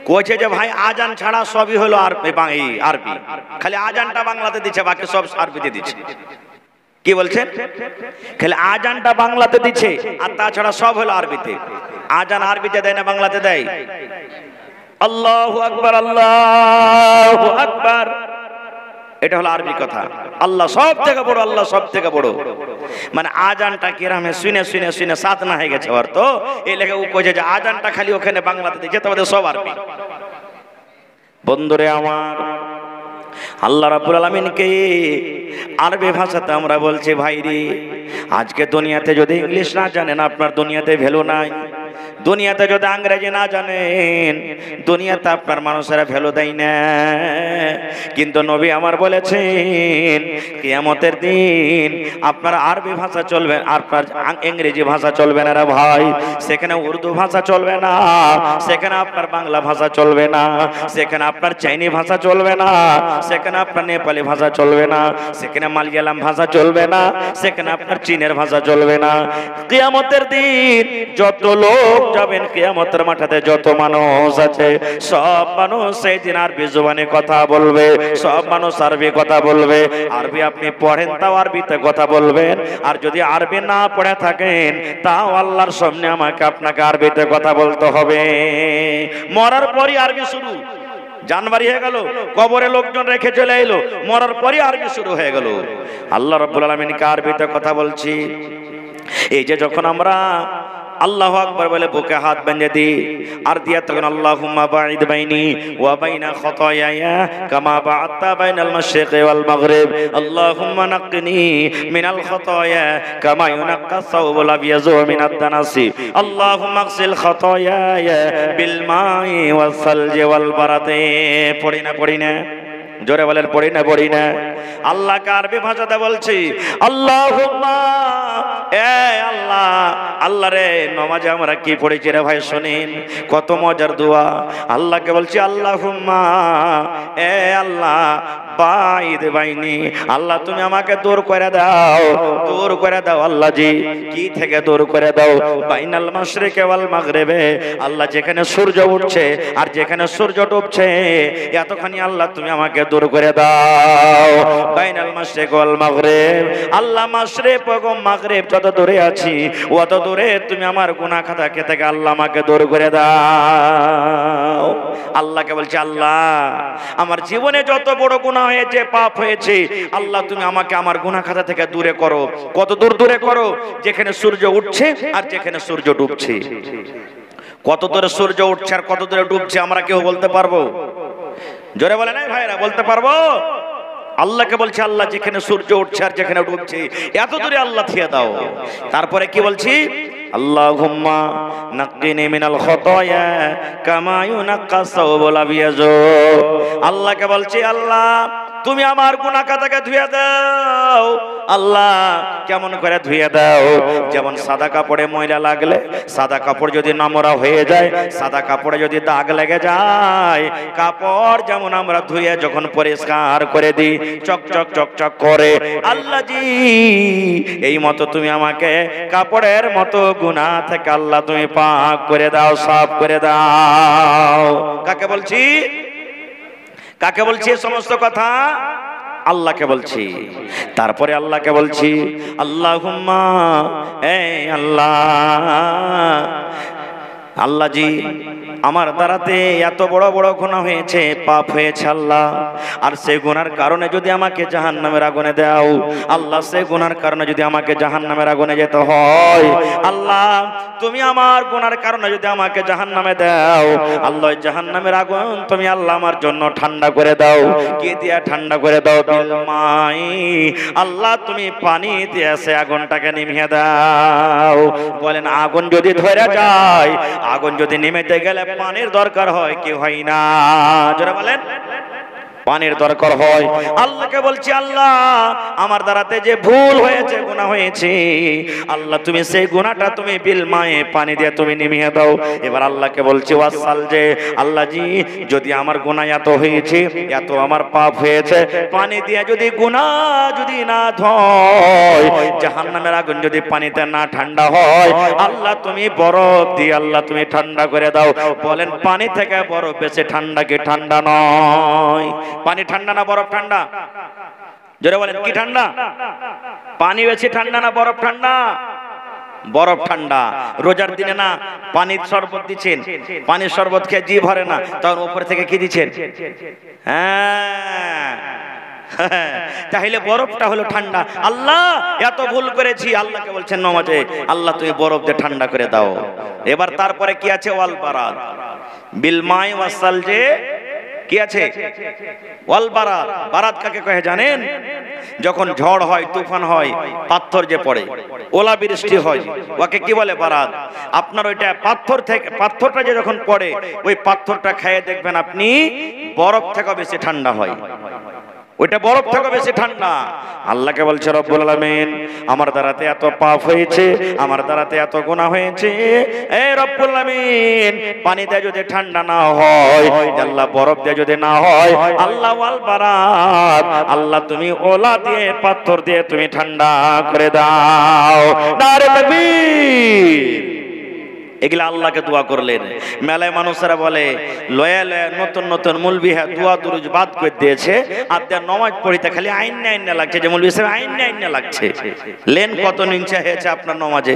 কইছে যে ভাই আজান ছাড়া সবই হলো আরবি, খালি আজানটা বাংলাতে দিচ্ছে, বাকি সব আরবিতে দিচ্ছে। কি বলছেন? খালি আজানটা বাংলাতে দিচ্ছে আর তাছাড়া সব হলো আরবিতে। আজান আরবিতে দেয় না বাংলাতে দেয়? আল্লাহু আকবার, আল্লাহু আকবার, এটা হলো আরবি কথা। আল্লাহ সব থেকে বড়, আল্লাহ সব থেকে বড়। মানে আজানটা কিরামে শুনে শুনে শুনে সাত না হয়ে গেছে ওর। তো এই লেগে ও কইছে যে আজানটা খালি ওখানে বাংলাতে দিচ্ছে, তবে সব আরবি। বন্ধুরে আমার, আল্লাহ রাব্বুল আলামিনকে আরবি ভাষাতে আমরা বলছি ভাই রে, আজকে দুনিয়াতে যদি ইংলিশ না জানেন আপনার দুনিয়াতে ভ্যালু নাই। দুনিয়াতে যদি ইংরেজি না জানেন দুনিয়াতে আপনার মানুষেরা ভ্যালু দেয় না। কিন্তু নবী আমার বলেছেন কিয়ামতের দিন আপনার আরবি ভাষা চলবে, আপনার ইংরেজি ভাষা চলবে না রে ভাই। সেখানে উর্দু ভাষা চলবে না, সেখানে আপনার বাংলা ভাষা চলবে না, সেখানে আপনার চাইনি ভাষা চলবে না, সেখানে আপনার নেপালি ভাষা চলবে না, সেখানে মালয়ালাম ভাষা চলবে না, সেখানে আপনার চীনের ভাষা চলবে না। কিয়ামতের দিন যত লোক যাবেন কিয়ামতের মাঠে, যত মানুষ আছে সব মানুষ সেই দিন আরবি জবানে কথা বলবে, সব মানুষ আরবি কথা বলবে। আরবি আপনি পড়েন তাও আরবিতে কথা বলবেন, আর যদি আরবি না পড়ে থাকেন তাও আল্লাহর সামনে আমাকে আপনাকে আরবিতে কথা বলতে হবে। মরার পরই আরবি শুরু। জানবাড়ি হয়ে গেল, কবরে লোকজন রেখে চলে এলো, মরার পরই আরবি শুরু হয়ে গেল। আল্লাহ রাব্বুল আলামিনকে আরবিতে কথা বলছি। এই যে যখন আমরা আল্লাহু আকবার বলে বুকে হাত বেঁধে দিই আর দিয়া তখন আল্লাহুম্মা বাঈদ বাইনি ওয়া বাইনা খাতায়ায়া কামা বা'আদতা বাইনাল মাশরিকি ওয়াল মাগরিব, আল্লাহুম্মা নাক্কিনি মিনাল খাতায়া কামা ইউনাক্কা সাওবুল আবিয়াযু মিনাদ দানাসি, আল্লাহুম্মা আগসিল খাতায়ায়া বিল মাই ওয়াস সালজি ওয়াল বারাদি। পড়ি না জোরে বলেন, পড়ি না। আল্লাহকে আরবি ভাষাতে বলছি আল্লাহুম্মা, এ আল্লাহ, আল্লাহ রে নামাজে আমরা কি পড়েছি রে ভাই শুনেন, কত মজার দোয়া। আল্লাহকে বলছি আল্লাহুম্মা, এ আল্লাহ বাঈদ বাইনি, আল্লাহ তুমি আমাকে দূর করে দাও, দূর করে দাও আল্লাহ জি। কি থেকে দূর করে দাও? বাইনাল মাশরিকি ওয়াল মাগরিবে, আল্লাহ যেখানে সূর্য উঠছে আর যেখানে সূর্য ডুবছে এতখানি আল্লাহ তুমি আমাকে দূর করে দাও। বাইনাল মাশরিকি ওয়াল মাগরিব, আল্লাহ মাশরিক এবং মাগরিব যত দূরে আছি অত দূরে তুমি আমার গুনাহ খাতা থেকে আল্লাহ আমাকে দূর করে দাও। আল্লাহকে বলছি আল্লাহ আমার জীবনে যত বড় গুনাহ হয়েছে, পাপ হয়েছে, আল্লাহ তুমি আমাকে আমার গুনাহ খাতা থেকে দূরে করো। কত দূর দূরে করো? যেখানে সূর্য উঠছে আর যেখানে সূর্য ডুবছে। কত দূরে সূর্য উঠছে আর কত দূরে ডুবছে আমরা কেউ বলতে পারবো? জোরে বলে নাই ভাইরা, বলতে পারবো? আল্লাহকে বলছে আল্লাহ যেখানে সূর্য উঠছে আর যেখানে ডুবছে এত দূরে আল্লাহ থিয়ে দাও। তারপরে কি বলছি? আল্লাহুম্মা নাক্কিনি মিনাল খাতায়া কামা ইউনাক্কা সাওবুল আবিয়াযু, আল্লাহকে বলছি আল্লাহ তুমি আমার গুনাহ খাতাকে ধুয়ে দাও। আল্লাহ কেমন করে ধুয়ে দাও? যেমন সাদা কাপড়ে ময়লা লাগলে, সাদা কাপড় যদি নোংরা হয়ে যায়, সাদা কাপড়ে যদি দাগ লেগে যায়, কাপড় যেমন আমরা ধুয়ে যখন পরিষ্কার করে দিই চকচক চকচক করে, আল্লাহ জি এই মতো তুমি আমাকে কাপড়ের মতো গুনাহ থেকে আল্লাহ তুমি পাক করে দাও, সাফ করে দাও। কাকে বলছি? কাকে বলছি এই সমস্ত কথা? আল্লাহকে বলছি। তারপরে আল্লাহকে বলছি আল্লাহুম্মা, এ আল্লাহ, আল্লাহ জি আমার দ্বারাতে এত বড় বড় গুনাহ হয়েছে, পাপ হয়েছে আল্লাহ, আর সেই গুনার কারণে যদি আমাকে জাহান্নামের আগুনে দাও আল্লাহ, সেই গুনার কারণে যদি আমাকে জাহান্নামের আগুনে যেতে হয় আল্লাহ, তুমি আমার গুনার কারণে যদি আমাকে জাহান্নামে দাও আল্লাহ, জাহান্নামের আগুন তুমি আল্লাহ আমার জন্য ঠান্ডা করে দাও। কি দিয়া ঠান্ডা করে দাও? বিল মাই, আল্লাহ তুমি পানি দিয়ে সে আগুনটাকে নিভিয়ে দাও। বলেন আগুন যদি ধরে যায়, আগুন যদি নিমেতে গেলে পানির দরকার হয় কি হয় না? জোরে বলেন, পানির দরকার হয়। আল্লাহকে বলছি আল্লাহ আমার দ্বারাতে যে ভুল হয়েছে, গুনাহ হয়েছে আল্লাহ, তুমি সেই গুনাহটা তুমি বিল মায়ে পানি দিয়ে তুমি নিভিয়ে দাও। এবার আল্লাহকে বলছি ওয়াসাল যে আল্লাহ জি, যদি আমার গুনাহ এত হয়েছে, এত আমার পাপ হয়েছে, পানি দিয়ে যদি গুনাহ যদি না ধয়, জাহান্নামের আগুন যদি পানিতে না ঠান্ডা হয় আল্লাহ, তুমি বরফ দিয়ে আল্লাহ তুমি ঠান্ডা করে দাও। বলেন পানি থেকে বরফ বেশি ঠান্ডা কি ঠান্ডা নয়? পানি ঠান্ডা না বরফ ঠান্ডা? জোরে বলেন কি ঠান্ডা? পানি বেশি ঠান্ডা না বরফ ঠান্ডা? বরফ ঠান্ডা। রোজার দিনে না পানির শরবত দিচ্ছেন, পানির শরবত খেয়ে জি ভরে না, তার উপর থেকে কি দিচ্ছেন? হ্যাঁ, তাহলে বরফটা হলো ঠান্ডা। আল্লাহ এত ভুল করেছি, আল্লাহকে বলছেন নামাজে আল্লাহ তুমি বরফ দিয়ে ঠান্ডা করে দাও। এবার তারপরে কি আছে? ওয়াল বারাদ, বিল মাই ওয়াসাল যে কি আছে? ওয়াল বারাদ। বারাদ কাকে কহে জানেন? যখন ঝড় হয়, তুফান হয়, পাথর যে পড়ে, ওলা বৃষ্টি হয়, ওকে কি বলে? বারাদ। আপনার ওইটা পাথর থেকে, পাথরটা যে যখন পড়ে ওই পাথরটা খেয়ে দেখবেন আপনি বরফ থেকে বেশি ঠান্ডা হয়, ওইটা বরফ থেকে বেশি ঠান্ডা। আল্লাহকে বলছে রব্বুল আলামিন আমার দ্বারাতে এত পাপ হয়েছে, আমার দ্বারাতে এত গুনাহ হয়েছে, এই রব্বুল আলামিন পানিতে যদি ঠান্ডা না হয় আল্লাহ, বরফ দিয়ে যদি না হয় আল্লাহ, ওয়াল বারাদ আল্লাহ তুমি ওলা দিয়ে পাথর দিয়ে তুমি ঠান্ডা করে দাও। নারে তাকবীর। এগুলা আল্লাহকে দোয়া করলেন। মেলায় মানুষেরা বলে লয়া লয়া নতুন নতুন মুলবি হ্যাঁ দোয়া দুরুজ বাদ করে দিয়েছে, আর তার নমাজ পড়িতে খালি আইন না লাগছে, যে মুলবি সাহেব আইন না লাগছে। লেন কত নিঞ্চা হয়েছে আপনার নমাজে,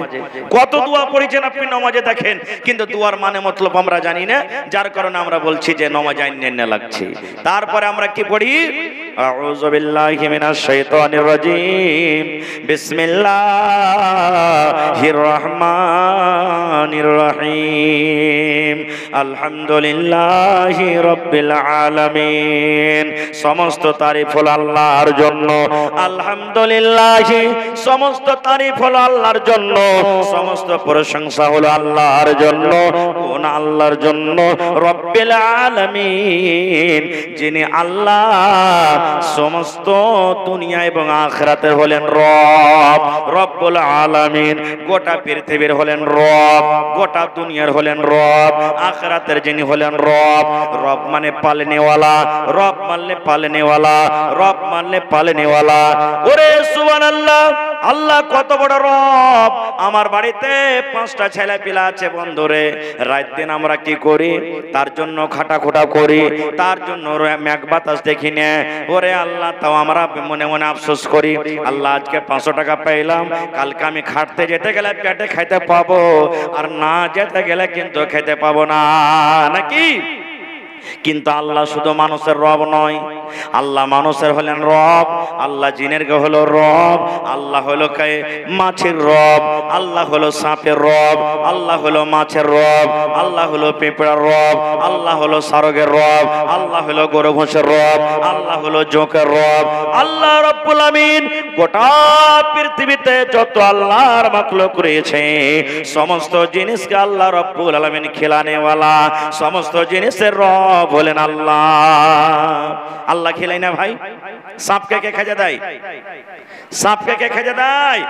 কত দোয়া পড়েছেন আপনি নমাজে দেখেন, কিন্তু দোয়ার মানে মতলব আমরা জানি না, যার কারণে আমরা বলছি যে নমাজ আইন না লাগছে। তারপরে আমরা কি পড়ি? আউযু বিল্লাহি মিনাশ শাইতানির রাজিম, বিসমিল্লাহির রহমানির রহিম, আলহামদুলিল্লাহি রাব্বিল আলামিন। সমস্ত তারিফ হলো আল্লাহর জন্য, আলহামদুলিল্লাহি সমস্ত তারিফ হলো আল্লাহর জন্য, সমস্ত প্রশংসা হলো আল্লাহর জন্য। কোন আল্লাহর জন্য? রাব্বিল আলামিন, যিনি আল্লাহ সমস্ত দুনিয়া এবং আখিরাতে হলেন রব। রব্বুল আলামিন গোটা পৃথিবীর হলেন রব, গোটা দুনিয়ার হলেন রব, আখিরাতের যিনি হলেন রব। রব মানে পালনেওয়ালা, রব মানে পালনেওয়ালা, রব মানে পালনেওয়ালা। ওরে সুবহানাল্লাহ, আল্লাহ কত বড় রব। আমার বাড়িতে 5টা ছেলে পিলা আছে বন্ধুরে, রাত দিন আমরা কি করি? তার জন্য খাটাখোটা করি, তার জন্য মেঘ বাতাস দেখি না। ওরে আল্লাহ, তাও আমরা মনে মনে আফসোস করি, আল্লাহ আজকে 500 টাকা পাইলাম, কালকে আমি খাটতে যেতে গেলে পেটে খাইতে পাবো, আর না যেতে গেলে কিন্তু খেতে পাবো না, নাকি? কিন্তু আল্লাহ শুধু মানুষের রব নয়, আল্লাহ মানুষের হলেন রব, আল্লাহ জিনের হলো রব, আল্লাহ হলো মাছের রব, আল্লাহ হলো সাপের রব, আল্লাহ হলো মাছের রব, আল্লাহ হলো পেঁপড়ার রব, আল্লাহ হলো সারগের রব, আল্লাহ হলো গরু ভোঁসের রব, আল্লাহ হলো জোকের রব। আল্লাহ রব্বুল আমিন গোটা পৃথিবীতে যত আল্লাহর মাখলুক রয়েছে সমস্ত জিনিসকে আল্লাহ রব্বুল আলামিন খিলানেওয়ালা, সমস্ত জিনিসের রব বলেন আল্লাহ। আল্লাহ খেলাই না ভাই? সাপকে কে খেতে দেয়? সাপকে কে খেতে দেয়?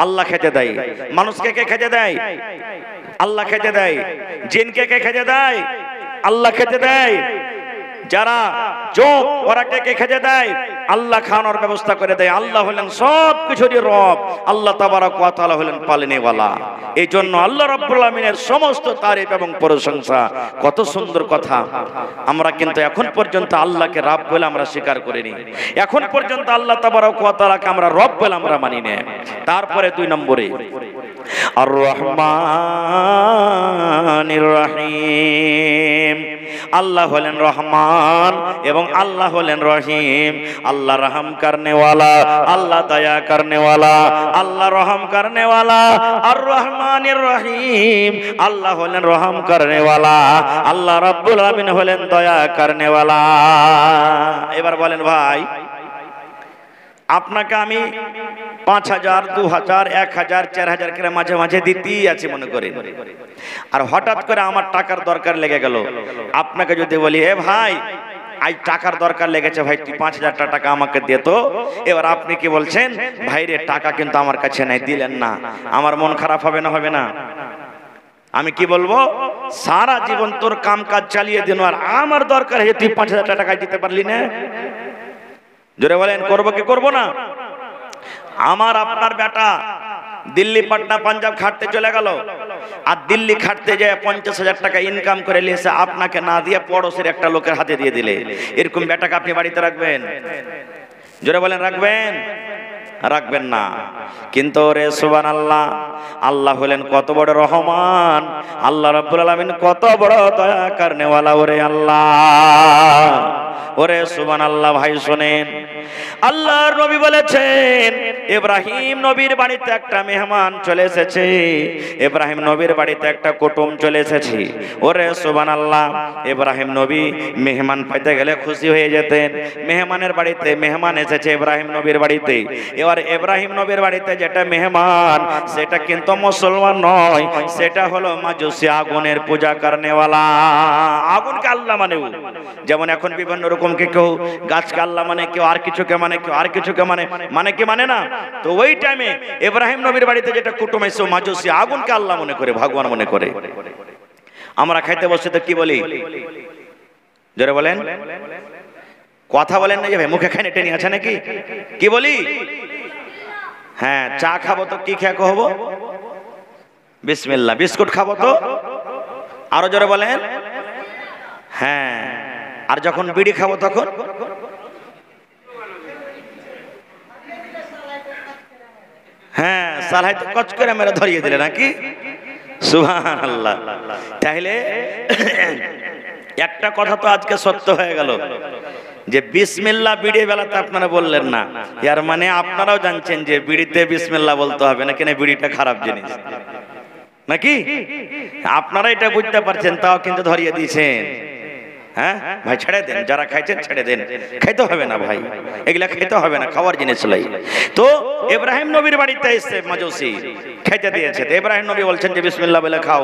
আল্লাহ খেতে দেয়। মানুষকে কে খেতে দেয়? আল্লাহ খেতে দেয়। জিনকে কে খেতে দেয়? আল্লাহ খেতে দেয়। যারা যোগ ওরা কে খেতে দেয়, আল্লাহ খাওয়ানোর ব্যবস্থা করে দেয়। আল্লাহ হলেন সব কিছুরই রব, আল্লাহ তাবারক ওয়া তাআলা হলেন পালনেওয়ালা। এই জন্য আল্লাহ রাব্বুল আমিনের সমস্ত তারিফ এবং প্রশংসা। কত সুন্দর কথা। আমরা কিন্তু এখন পর্যন্ত আল্লাহকে রব বলে আমরা স্বীকার করিনি, এখন পর্যন্ত আল্লাহ তাবারক ওয়া তাআলাকে আমরা রব বলে আমরা মানি না। তারপরে 2 নম্বরে আর রহমানির রহিম, আল্লাহ হলেন রহমান এবং আল্লাহ হলেন রহিম। আল্লাহ রহম করনে ওয়ালা, আল্লাহ দয়া করনে ওয়ালা, আল্লাহ রহম করনে ওয়ালা। আর রহমানির রহিম, আল্লাহ হলেন রহম করনে ওয়ালা, আল্লাহ রাব্বুল আমিন হলেন দয়া করনে ওয়ালা। এবার বলেন ভাই, আপনাকে আমি 5,000, 2,000, 1,000, 4,000 করে মাঝে মাঝে দিতেই আছি মনে করেন, আর হঠাৎ করে আমার টাকার দরকার লেগে গেল। আপনাকে যদি বলি, এ ভাই আজ টাকার দরকার লেগেছে ভাই, তুই 5,000 টাকা আমাকে দে তো। এবার আপনি কি বলছেন, ভাই রে টাকা কিন্তু আমার কাছে নাই, দিলেন না, আমার মন খারাপ হবে না? হবে না? আমি কি বলবো, সারা জীবন তোর কাম কাজ চালিয়ে দিন, আর আমার দরকার হয়ে তুই 5,000 টাকা দিতে পারলি না? জোরে বলেন, করবো কি করবো না? আমার আপনার বেটা দিল্লি, পাটনা, পাঞ্জাব খাটতে চলে গেল, আর দিল্লি খাটতে যায় 50,000 টাকা ইনকাম করে নিয়েছে, আপনাকে না দিয়ে পড়োশের একটা লোকের হাতে দিয়ে দিলে, এরকম বেটাকে আপনি বাড়িতে রাখবেন? জোরে বলেন, রাখবেন? রাখবেন না। কিন্তু রে সুবহানাল্লাহ, আল্লাহ হলেন কত বড় রহমান, আল্লাহ রাব্বুল আলামিন কত বড় দয়া করনে ওয়ালা। ওরে আল্লাহ, ওরে সুবহানাল্লাহ। ভাই শোনেন, আল্লাহর নবী বলেছেন, ইব্রাহিম নবীর বাড়িতে একটা মেহমান চলে এসেছে, ইব্রাহিম নবীর বাড়িতে একটা কুটুম চলে এসেছে। ওরে সুবহানাল্লাহ, ইব্রাহিম নবী মেহমান পাইতে গেলে খুশি হয়ে যেতেন। মেহমানের বাড়িতে মেহমান এসেছে ইব্রাহিম নবীর বাড়িতে। এবার ইব্রাহিম নবীর বাড়িতে যেটা মেহমান, সেটা কিন্তু মুসলমান নয়, সেটা হলো মাজুসি, আগুনের পূজা করনেওয়ালা। আগুনকে আল্লাহ মানে, যেমন এখন বিভিন্ন রকম কে কেউ গাছকে আল্লাহ মানে, কেউ আর কিছুকে মানে, কেউ আর কিছুকে মানে কি মানে না। তো ওই টাইমে ইব্রাহিম নবীর বাড়িতে যেটা কুটুম এসে মাজুসি, আগুনকে আল্লাহ মনে করে, ভগবান মনে করে। আমরা খাইতে বসে তো কি বলি? জোরে বলেন, কথা বলেন না যে ভাই মুখে খাইনে টেনে আছে নাকি? কি বলি? হ্যাঁ, চা খাবো তো কি খেয়ে হবো? বিসমিল্লাহ। বিস্কুট খাবো তো? আরো জোরে বলেন। হ্যাঁ, আর যখন বিড়ি খাবো তখন? হ্যাঁ, সালাই তো কচ করে মেরে ধরিয়ে দিলে নাকি? সুবহানাল্লাহ। তাহলে একটা কথা তো আজকে সত্য হয়ে গেল যে বিসমিল্লাহ বিড়ি বেলাতে আপনারা বললেন না, এর মানে আপনারাও জানছেন যে বিড়িতে বিসমিল্লাহ বলতে হবে না, কেন বিড়িটা খারাপ জিনিস নাকি? আপনারা এটা বুঝতে পারছেন, তাও কিন্তু ধরিয়ে দিয়েছেন। হ্যাঁ ভাই, ছেড়ে দেন, যারা খাইছেন ছেড়ে দেন, খাইতে হবে না ভাই, এগুলা খাইতে হবে না, খাওয়ার জিনিস লাই। তো ইব্রাহিম নবীর বাড়িতে এসে মাজুসি খাইতে দিয়েছে, তো ইব্রাহিম নবী বলছেন যে বিসমিল্লাহ বলে খাও।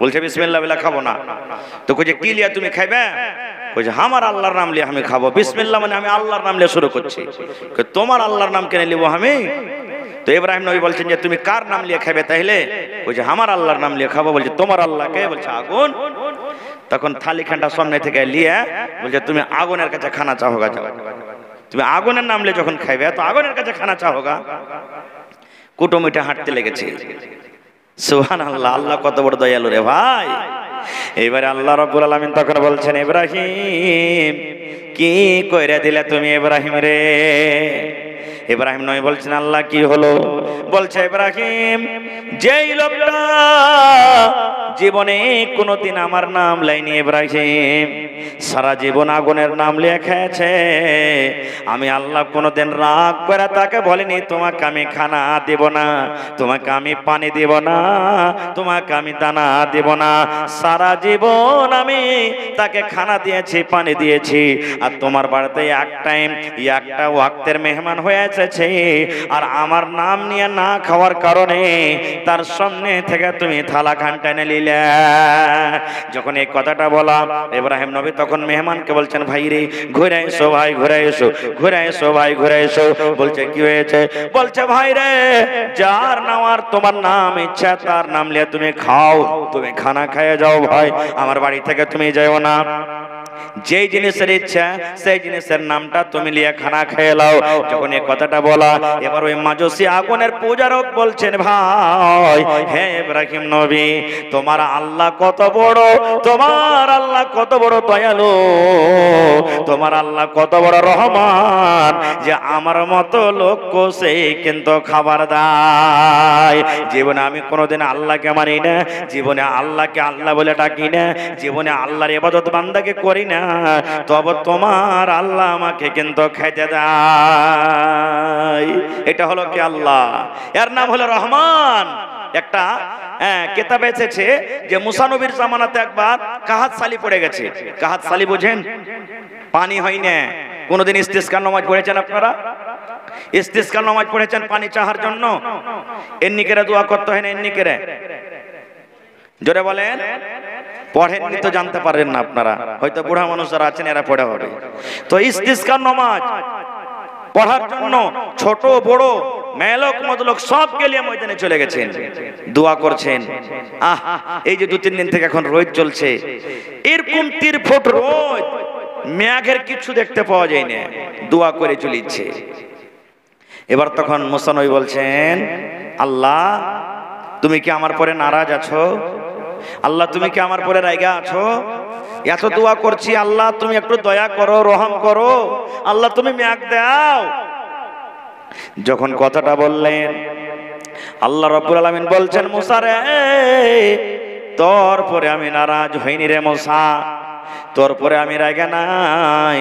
বলছে বিসমিল্লাহ বলে খাবো না। তো কইছে কি লিয়া তুমি খাইবে? কইছে আমার আল্লাহর নাম লিয়ে আমি খাবো। বিসমিল্লাহ মানে আমি আল্লাহর নাম লিয়ে শুরু করছি। তোমার আল্লাহর নাম কেন লিবো আমি? তো ইব্রাহিম নবী বলছেন যে তুমি কার নাম লিয়ে খাবে? তাইলে কইছে আমার আল্লাহর নাম লিয়ে খাবো। বলছে তোমার আল্লাহকে? বলছে আগুন। তখন থালি খানটা সামনে থেকে লিয়ে বলছে তুমি আগুনের কাছে খানা চাহোগা, যাও তুমি আগুনের নাম লিয়ে যখন খাইবে তো আগুনের কাছে খানা চাহোগা। কুটুমিটা হাঁটতে লেগেছে। সুবহানাল্লাহ, আল্লাহ কত বড় দয়ালু রে ভাই। এবারে আল্লাহ রাব্বুল আলামিন তখন বলছেন, ইব্রাহিম কি কইরা দিলে তুমি ইব্রাহিম রে? ইব্রাহিম নয় বলছেন, আল্লাহ কি হলো? বলছে ইব্রাহিম, যেই লোকটা জীবনে কোনোদিন আমার নাম লাইনি ইব্রাহিম, সারা জীবন আগুনের নাম লেখেছে, আমি আল্লাহ কোনোদিন রাগ করে তাকে বলিনি তোমাকে আমি খানা দেব না, তোমাকে আমি পানি দেব না, তোমাকে আমি দানা দেব না। সারা জীবন আমি তাকে খানা দিয়েছি, পানি দিয়েছি, আর তোমার বাড়িতে এক টাইম একটা ওয়াক্তের মেহমান হয়ে এসেছে, আর আমার নাম নিয়ে না খাওয়ার কারণে তার সামনে থেকে তুমি থালা খানটা এনে নিলে। যখন এই কথাটা বলা, ইব্রাহিম নবী তখন মেহমানকে বলছেন, ভাই রে ঘুরে এসো ভাই, ঘুরে এসো, ঘুরে এসো ভাই, ঘুরে এসো। বলছে কি হয়েছে? বলছে ভাই রে, যার নামার তোমার নাম ইচ্ছা তার নাম নিয়ে তুমি খাও, তুমি খানা খেয়ে যাও ভাই, আমার বাড়ি থেকে তুমি যাও না। যেই জিনিসের ইচ্ছা সেই জিনিসের নামটা তুমি লিয়ে খানা খেয়ে লাও। যখন এই কথাটা বলা, এবার ওই মাজুসি আগুনের পূজারক বলছেন, ভাই হে ইব্রাহিম নবী, তোমার আল্লাহ কত বড়, তোমার আল্লাহ কত বড় দয়ালু, তোমার আল্লাহ কত বড় রহমান, যে আমার মতো লোককে সেই কিন্তু খাবার দেয়। জীবনে আমি কোনোদিন আল্লাহকে মানি না, জীবনে আল্লাহকে আল্লাহ বলে ডাকি না, জীবনে আল্লাহর ইবাদত বান্দাকে করি না, তবে তোমার আল্লাহ আমাকে কিন্তু খেতে দেয়। এটা হলো কি আল্লাহ, এর নাম হলো রহমান। একটা কিতাবে এসেছে যে মুসা নবীর জামানাতে একবার কাহাত সালি পড়ে গেছে। কাহাত সালি বোঝেন? পানি হয় না। কোনদিন ইস্তিসকার নামাজ পড়েছেন আপনারা? ইস্তিসকার নামাজ পড়েছেন পানি চাহার জন্য? এমনি করে দোয়া করতে হয় না? এমনি করে জোরে বলেন। পড়েননি তো জানতে পারেন না আপনারা, হয়তো বুড়া মানুষ যারা আছেন এরা পড়া হবে। তো ইস্তিসকার নামাজ পড়ার জন্য ছোট বড় মেলোক মদলোক সবকে নিয়ে ময়দানে চলে গেছেন, দোয়া করছেন। এই যে 2-3 দিন থেকে এখন রোদ চলছে, এরকম 3 ফুট রোদ, মেঘের কিছু দেখতে পাওয়া যায় না, দোয়া করে চলিচ্ছে। এবার তখন মুসা নবী বলছেন, আল্লাহ তুমি কি আমার পরে নারাজ আছো? আল্লাহ তুমি কি আমার পরে রাইগা আছো? এত দোয়া করছি, আল্লাহ তুমি একটু দয়া করো, রহম করো, আল্লাহ তুমি মেঘ দাও। যখন কথাটা বললেন, আল্লাহ রাব্বুল আলামিন বলছেন, মুসা রে, তোর পরে আমি নারাজ হইনি রে মুসা, তোর পরে আমি রাগা নাই।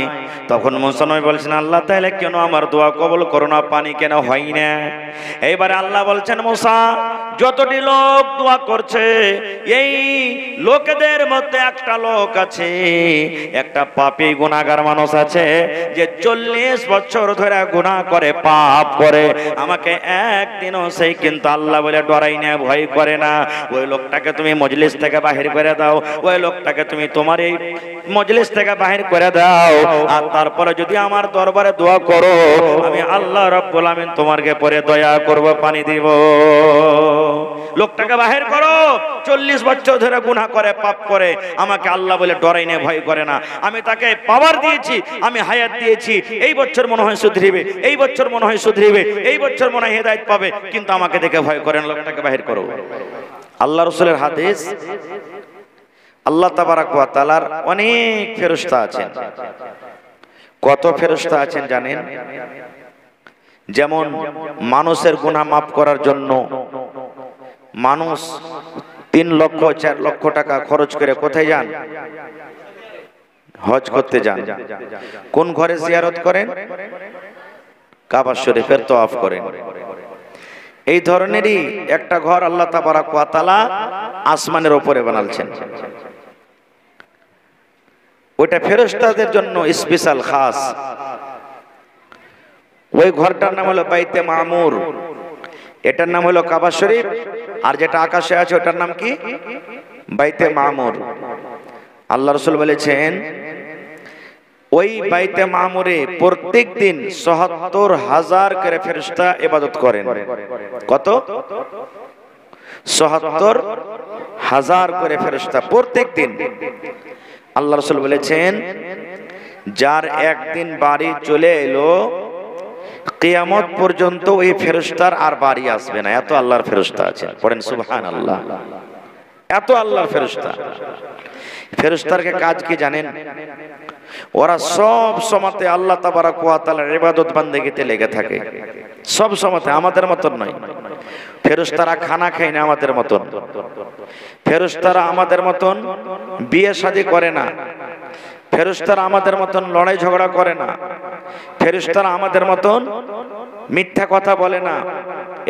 তখন মুসা নবী বলছেন, আল্লাহ তাহলে কেন আমার দোয়া কবুল করো না, পানি কেন হয় না? এইবারে আল্লাহ বলছেন, মুসা যতটি লোক দোয়া করছে, এই লোকেদের মধ্যে একটা লোক আছে, একটা পাপী গুনাহগার মানুষ আছে, যে 40 বছর ধরে গুনাহ করে, পাপ করে, আমাকে একদিনও সেই কিন্তু আল্লাহ বলে ডরাই না, ভয় করে না। ওই লোকটাকে তুমি মজলিস থেকে বাহির করে দাও, ওই লোকটাকে তুমি তোমার এই মজলিস থেকে বাহির করে দাও, আর তারপরে যদি আমার দরবারে দোয়া করো, আমি আল্লাহ রাব্বুল আমিন তোমাকে পরে দয়া করব, পানি দিব। লোকটাকে বাহির করো, 40 বছর ধরে গুনাহ করে, পাপ করে, আমাকে আল্লাহ বলে ডরাই না, ভয় করে না। আমি তাকে পাওয়ার দিয়েছি, আমি হায়াত দিয়েছি, এই বছর মনে হয় শুধরিবে, এই বছর মনে হয় শুধরিবে, এই বছর মনে হয় হেদায়েত পাবে, কিন্তু আমাকে দেখে ভয় করে না, লোকটাকে বাহির করো। আল্লাহ রাসূলের হাদিস, আল্লাহ তাবারাক ওয়া তাআলার অনেক ফেরেশতা আছেন। কত ফেরেশতা আছেন জানেন? যেমন মানুষের গুনাহ মাফ করার জন্য মানুষ 3 লক্ষ 4 লক্ষ টাকা খরচ করে কোথায় যান? হজ করতে যান। কোন ঘরে জিয়ারত করেন? কাবা শরীফের তওয়াফ করেন। এই ধরনেরই একটা ঘর আল্লাহ তাবারাক ওয়া তাআলা আসমানের উপরে বানালছেন। ওইটা ফেরেশতাদের জন্য স্পেশাল, খাস। ওই ঘরটার নাম হলো বাইতে মামুর, এটার নাম হলো কাবা শরীফ, আর যেটা আকাশে আছে ওটার নাম কি? বাইতে মামুর। আল্লাহ রাসূল বলেছেন, ওই বাইতে মামুরে প্রত্যেক দিন ৭৭,০০০ করে ফেরেশতা ইবাদত করেন। কত? ৭৭,০০০ করে ফেরেশতা প্রত্যেক দিন। আল্লাহ রাসূল বলেছেন, যার একদিন বাড়ি চলে এলো, কিয়ামত পর্যন্ত ওই ফেরেশতার আর বাড়ি আসবে না। এত আল্লাহর ফেরেশতা আছে, পড়েন সুবহানাল্লাহ। এত আল্লাহর ফেরেশতা। ফেরেশতারকে কাজ কি জানেন? ওরা সব সময়তে আল্লাহ তাবারাক ওয়া তাআলার ইবাদত বান্দেগিতে লেগে থাকে, সব সময়তে। আমাদের মতন নয়, ফেরেশতারা খানা খায় না আমাদের মতন, ফেরেশতারা আমাদের মতন বিয়ে শাদী করে না, ফেরেশতারা আমাদের মতন লড়াই ঝগড়া করে না, ফেরেশতারা আমাদের মতন মিথ্যা কথা বলে না।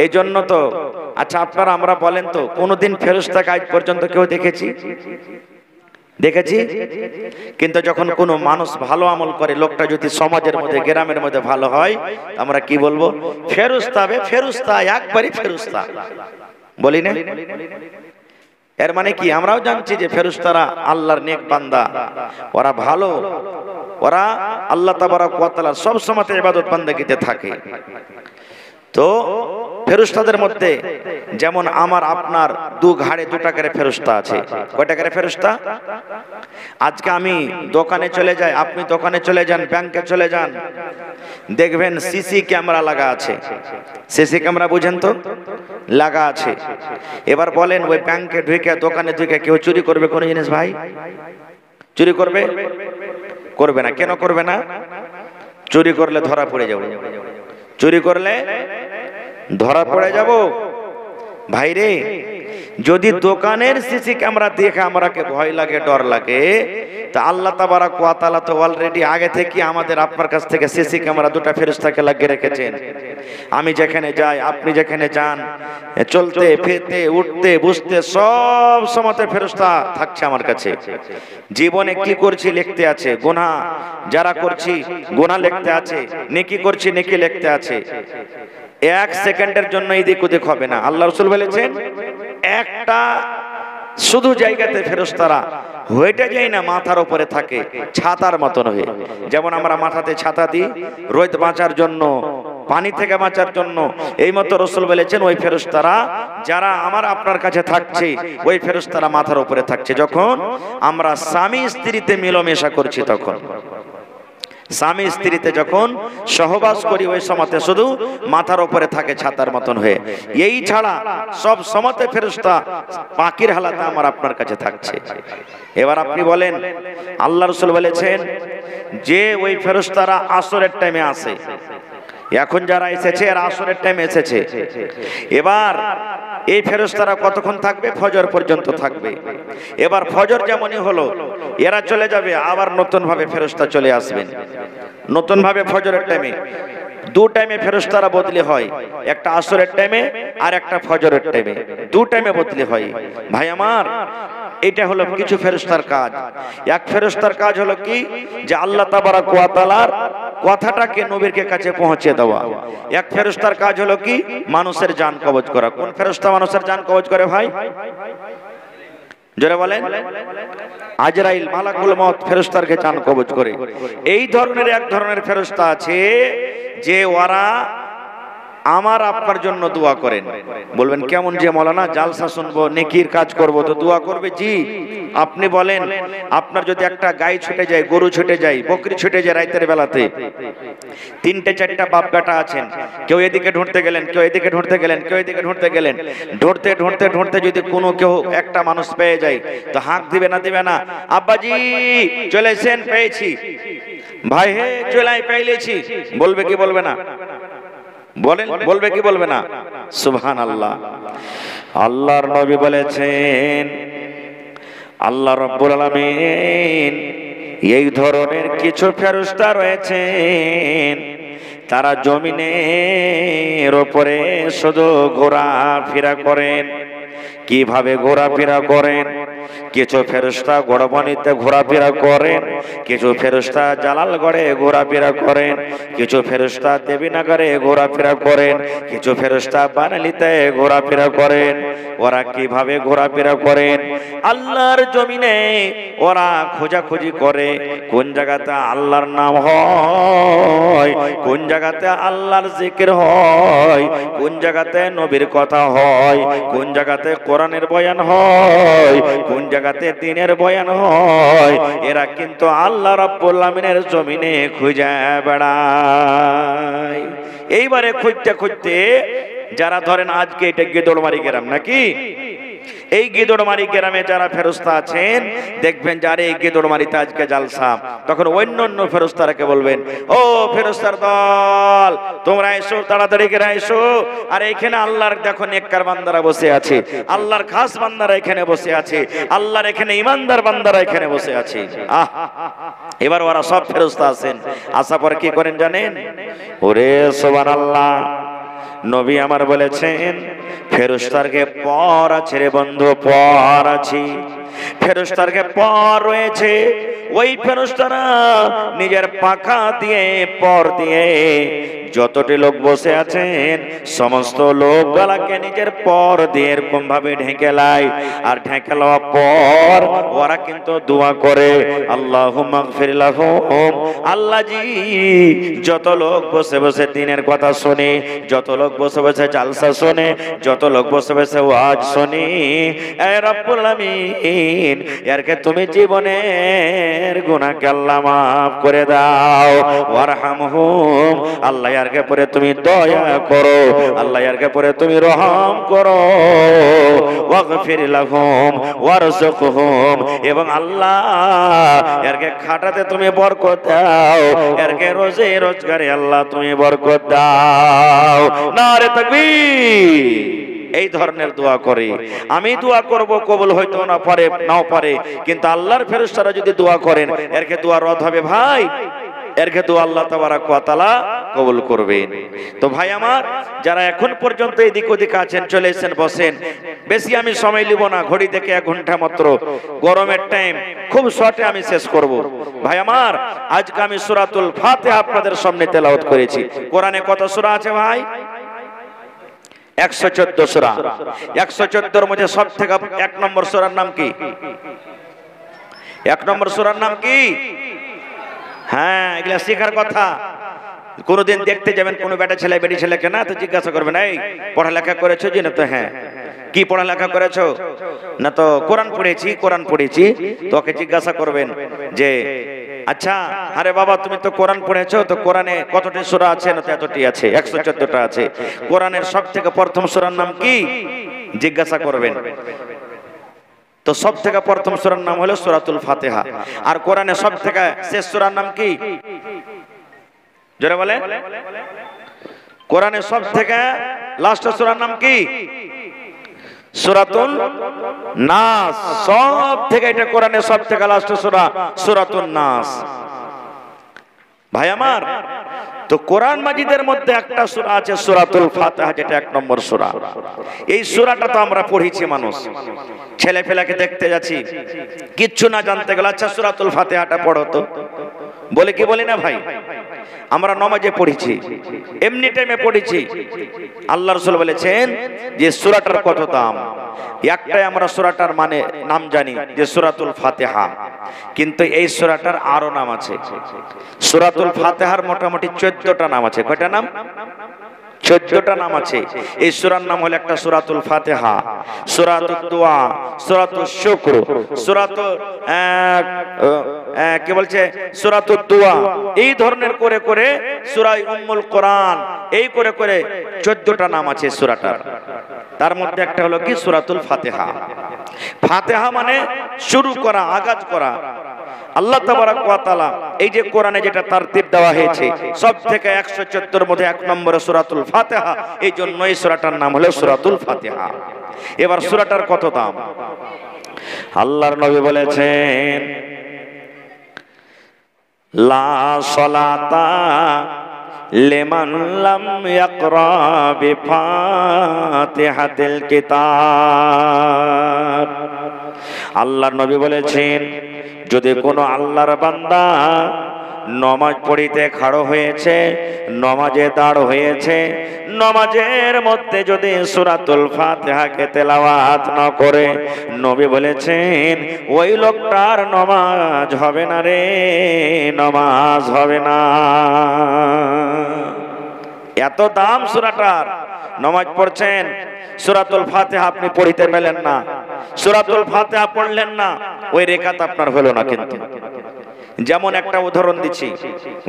এই জন্য তো, আচ্ছা আপনারা আমরা বলেন তো, কোনদিন ফেরেশতাকে আজ পর্যন্ত কেউ দেখেছি? দেখেছি? কিন্তু যখন কোনো মানুষ ভালো আমল করে, লোকটা যদি সমাজের মধ্যে, গ্রামের মধ্যে ভালো হয়, আমরা কি বলবো? ফেরেশতা, ফেরেশতা, একবারই ফেরেশতা বলি না? এর মানে কি? আমরাও জানছি যে ফেরেশতারা আল্লাহর নেক বান্দা, ওরা ভালো, ওরা আল্লাহ তাবারাক ওয়া তাআলা সব সময়তে ইবাদত বান্দাগিতে থাকে। তো ফেরেশতাদের মধ্যে যেমন আমার আপনার দু ঘাড়ে দুটা করে ফেরেশতা আছে। কয়টা করে ফেরেশতা? আজকে আমি দোকানে চলে যাই, আপনি দোকানে চলে যান, ব্যাংকে চলে যান, দেখবেন সিসি ক্যামেরা লাগা আছে। সিসি ক্যামেরা বুঝেন তো, লাগা আছে। এবার বলেন ওই ব্যাংকে ঢুকে দোকানে ঢুকে কেউ চুরি করবে কোন জিনিস ভাই? চুরি করবে? করবে না। কেন করবে না? চুরি করলে ধরা পড়ে যাব। চুরি করলে ধরা পড়ে যাব ভাই রে। যদি দোকানের সিসি ক্যামেরা দেখে আমাকে ভয় লাগে, ডর লাগে, তা আল্লাহ তাবারাক ওয়া তাআলা তো অলরেডি আগে থেকে আমাদের আপনার কাছ থেকে সিসি ক্যামেরা দুটো ফেরেশতাকে লাগিয়ে রেখেছেন। আমি যেখানে যাই, আপনি যেখানে যান, চলতে ফিরতে উঠতে বসতে সব সময়তে ফেরেশতা থাকছে আমার কাছে। জীবনে কি করছি লিখতে আছে, গুনাহ যারা করছি গুনাহ লিখতে আছে, নেকি করছি নেকি লিখতে আছে। এক সেকেন্ডের জন্য এদিক ওদিক হবে না। আল্লাহ রাসূল বলেছেন একটা শুধু জায়গাতে ফেরেশতারা হইতে যায় না, মাথার উপরে থাকে ছাতার মতন হয়ে। যেমন আমরা মাথাতে ছাতা দিই রোদ বাঁচার জন্য, পানি থেকে বাঁচার জন্য, এই মতো রাসূল বলেছেন ওই ফেরেশতারা যারা আমার আপনার কাছে থাকছে, ওই ফেরেশতারা মাথার উপরে থাকছে। যখন আমরা স্বামী স্ত্রীতে মিলমেশা করছি, তখন স্বামী স্ত্রীতে যখন সহবাস করি, ওই সময়তে শুধু মাথার উপরে থাকে ছাতার মতন হয়ে। এই ছাড়া সব সময়তে ফেরেশতা পাখির হালাতে আমার আপনার কাছে থাকছে। এবার আপনি বলেন, আল্লাহ রাসূল বলেছেন যে ওই ফেরেশতারা আসরের টাইমে আসে। এখন যারা এসেছে এরা আসরের টাইমে এসেছে। এবার এই ফেরেশতারা কতক্ষণ থাকবে? ফজর পর্যন্ত থাকবে। এবার ফজর যেমনই হলো এরা চলে যাবে, আবার নতুন ভাবে ফেরেশতা চলে আসবেন। নতুন ভাবে ফজরের টাইমে দু টাইমে ফেরেশতারা বদলি হয়, একটা আসরের টাইমে আর একটা ফজরের টাইমে, দু টাইমে বদলি হয়। ভাই আমার, এটা হলো কিছু ফেরেশতার কাজ। এক ফেরেশতার কাজ হলো কি, যে আল্লাহ তাবারাক ওয়া তাআলার কথাটাকে নবীর কাছে পৌঁছে দেওয়া। এক ফেরেশতার কাজ হলো কি, মানুষের জান কবজ করা। কোন ফেরেশতা মানুষের জান কবজ করে ভাই? জোরে বলেন। আজরাইল মালাকুল মউত ফেরেশতারকে জান কবজ করে। এই ধরনের এক ধরনের ফেরেশতা আছে যে ওরা আমার আপনার জন্য দোয়া করেন। বলবেন কেমন যে মৌলানা, জালসা শুনবো, নেকির কাজ করব, তো দোয়া করবে? জি। আপনি বলেন, আপনার যদি একটা গাই ছুটে যায়, গরু ছুটে যায়, বকরি ছুটে যায় রাতের বেলাতে, তিনটে চারটা বাপ বেটা আছেন, কেউ এদিকে ঢুঁড়তে গেলেন, কেউ এদিকে ঢুঁড়তে গেলেন, কেউ এদিকে ঢুঁড়তে গেলেন, ঢুঁড়তে ঢুঁড়তে ঢুঁড়তে যদি কোনো কেউ একটা মানুষ পেয়ে যায়, তো হাঁক দিবে না দিবে না? আব্বাজি চলে এসেন, পেয়েছি। ভাই হে চলে পেয়েছি, বলবে কি বলবে না? বলেন, বলবে কি বলবে না? সুবহানাল্লাহ। আল্লাহর নবী বলেছেন, আল্লাহ রাব্বুল আলামিন এই ধরনের কিছু ফেরেশতা রয়েছেন, তারা জমিনের উপরে শুধু ঘোরাফেরা করেন। কিভাবে ঘোরাফেরা করেন? কিছু ফেরেশতা গড়বনিতে ঘোরাফেরা করেন, কিছু ফেরেশতা জালালগড়ে ঘোরাফেরা করেন, কিছু ফেরেশতা দেবীনগরে ঘোরাফেরা করেন, কিছু ফেরেশতা বানালিতে ঘোরাফেরা করেন। ওরা কিভাবে ঘোরাফেরা করেন? আল্লাহর জমিনে ওরা খোঁজাখুঁজি করে কোন জায়গাতে আল্লাহর নাম হয়, কোন জায়গাতে আল্লাহর জিকির হয়, কোন জায়গাতে নবীর কথা হয়, কোন জায়গাতে কোরআনের বয়ান হয়, কোন জায়গাতে দ্বীনের বয়ান হয়। এরা কিন্তু আল্লাহ রাব্বুল আমিনের জমিনে খুঁজে বেড়ায়। এইবারে খুঁজতে খুঁজতে যারা ধরেন আজকে এটা গেদড়মারি গ্রাম নাকি, এই গেদড়মারি গ্রামে যারা ফেরেশতা আছেন, দেখবেন যারা এই গেদড়মারিতে আজকে জালসা, তখন অন্য অন্য ফেরেশতারাকে বলবেন, ও ফেরেশতার দল, তোমরা এসো, তাড়াতাড়ি করে এসো। আর এখানে আল্লাহর দেখো নেককার বান্দারা বসে আছে, আল্লাহর খাস বান্দারা এখানে বসে আছে, আল্লাহর এখানে ইমানদার বান্দারা এখানে বসে আছে। আহ, এবার ওরা সব ফেরেশতা আছেন, আসার পর কি করেন জানেন? ওরে সুবহানাল্লাহ, নবী আমার বলেছেন ফেরেশতারকে পর আছে রে বন্ধু, পর আছে। ফেরেশতারকে পর রয়েছে। ওই ফেরেশতারা নিজের পাখা দিয়ে পর দিয়ে যতটি লোক বসে আছেন সমস্ত লোকগুলাকে নিজের পর দিয়ে এরকম ভাবে ঢেকে লাই, আর ঢেকে লওয়ার পর ওরা কিন্তু দোয়া করে আল্লাহুম্মা গফির লাহুম। আল্লাহ জি, যত লোক বসে বসে দিনের কথা শুনে, যত লোক বসে বসে জালসা শুনে, যত লোক বসে বসে ওয়াজ শুনি, এ রব্বুল আলামিন এরকে তুমি জীবনের গুনাহকে আল্লাহ মাফ করে দাও। ওয়ারহামহুম, আল্লাহ এরকে পরে তুমি দয়া করো, আল্লাহ এরকে পরে তুমি রহম করো। ওয়াগফির লাহুম ওয়ারযুকহুম, এবং আল্লাহ এরকে খাটাতে তুমি বরকত দাও, এরকে রোজে রোজগারে আল্লাহ তুমি বরকত দাও। নারে তাকবীর। এই ধরনের দোয়া করে আমি দোয়া করব, কবুল হয়তো না পারে, নাও পারে, কিন্তু আল্লাহর ফেরেশতারা যদি দোয়া করেন এরকে দোয়া রদ হবে ভাই, এরকে দোয়া আল্লাহ তাবারক ওয়া তাআলা কবুল করবেন। তো ভাই আমার, যারা এখন পর্যন্ত এদিক ওদিক আছেন চলে এসেন, বসেন। বেশি আমি সময় নিব না, ঘড়ি দেখে 1 ঘন্টা মাত্র, গরমের টাইম, খুব শর্টে আমি শেষ করব। ভাই আমার, আজকে আমি সূরাতুল ফাতিহা আপনাদের সামনে তেলাওয়াত করেছি। কোরআনে কত সূরা আছে ভাই? 114 সূরা। 114 মধ্যে সবথেকে 1 নম্বর সূরার নাম কি? 1 নম্বর সূরার নাম কি? হ্যাঁ, এগুলা শেখার কথা। কোনদিন দেখতে যাবেন কোন বেটা ছেলে বেটি ছেলেকে, না তো জিজ্ঞাসা করবেন, এই পড়ালেখা করেছো? জি না। তো হ্যাঁ। কি পড়ালেখা করেছো? না তো কোরআন পড়েছি, কোরআন পড়েছি। তো ওকে জিজ্ঞাসা করবেন যে আচ্ছা, আরে বাবা তুমি তো কোরআন পড়েছো, তো কোরআনে কতটি সূরা আছে? না তো এতটি আছে, 114টা আছে। কোরআনের সবথেকে প্রথম সূরার নাম কি জিজ্ঞাসা করবেন। তো সবথেকে প্রথম সূরার নাম হলো সূরাতুল ফাতিহা। আর কোরআনে সবথেকে শেষ সূরার নাম কি? জোরে বলেন। কোরআনে সবথেকে লাস্ট সূরার নাম কি? সূরাতুল নাস। সব থেকে এটা কোরআনে সবথেকে লাস্ট সূরা সূরাতুন নাস। ভাই আমার, তো কোরআন মাজিদের মধ্যে একটা সূরা আছে সূরাতুল ফাতিহা, যেটা 1 নম্বর সূরা। এই সূরাটা তো আমরা পড়েছি, মানুষ ছেলে ফেলাকে দেখতে যাচ্ছি, কিচ্ছু না জানতে গেল আচ্ছা সূরাতুল ফাতিহাটা পড়ো তো, বলে কি বলি না ভাই? আমরা নামাজে পড়েছি, এমনি টাইমে পড়েছি। আল্লাহ রাসূল বলেছেন যে সূরাটার কত দাম। একটাই আমরা সূরাটার মানে নাম জানি যে সূরাতুল ফাতিহা, কিন্তু এই সূরাটার আরো নাম আছে। সূরাতুল ফাতিহার মোটামুটি 14টা নাম আছে। কয়টা নাম? 14টা নাম আছে। এই সূরার নাম হলো একটা সূরাতুল ফাতিহা, সূরাতুদ দোয়া, সূরাতুশ শুকর, সূরাতুল কি বলছে সূরাতুদ দোয়া, এই ধরনের করে করে সূরা উম্মুল কোরআন, এই করে করে 14টা নাম আছে সূরাটার। তার মধ্যে একটা হলো কি সূরাতুল ফাতিহা। ফাতিহা মানে শুরু করা, আগাজ করা। আল্লাহ তাবারক ওয়া তাআলা এই যে কোরআনে যেটা তারতিব দেওয়া হয়েছে সবথেকে 114 এর মধ্যে 1 নম্বরে সূরাতুল ফাতিহা, এই জন্য এই সূরাটার নাম হলো সূরাতুল ফাতিহা। এবার সূরাটার কত দাম? আল্লাহর নবী বলেছেন লা সালাতা লিমান লাম ইয়াকরা বিফাতিহাতিল কিতাব। আল্লাহর নবী বলেছেন যদি কোনো আল্লাহর বান্দা নমাজ পড়িতে খাড়ো হয়েছে, নমাজে দাঁড় হয়েছে, নমাজের মধ্যে যদি সূরাতুল ফাতিহাকে তেলাওয়াত না করে, নবী বলেছেন ওই লোকটার নমাজ হবে না রে, নমাজ হবে না। এত দাম সূরাটার। নমাজ পড়ছেন, সূরাতুল ফাতিহা আপনি পড়িতে পেলেন না, সূরাতুল ফাতিহা পড়লেন না, ওই রেকাত আপনার হলো না। কিন্তু যেমন একটা উদাহরণ দিচ্ছি,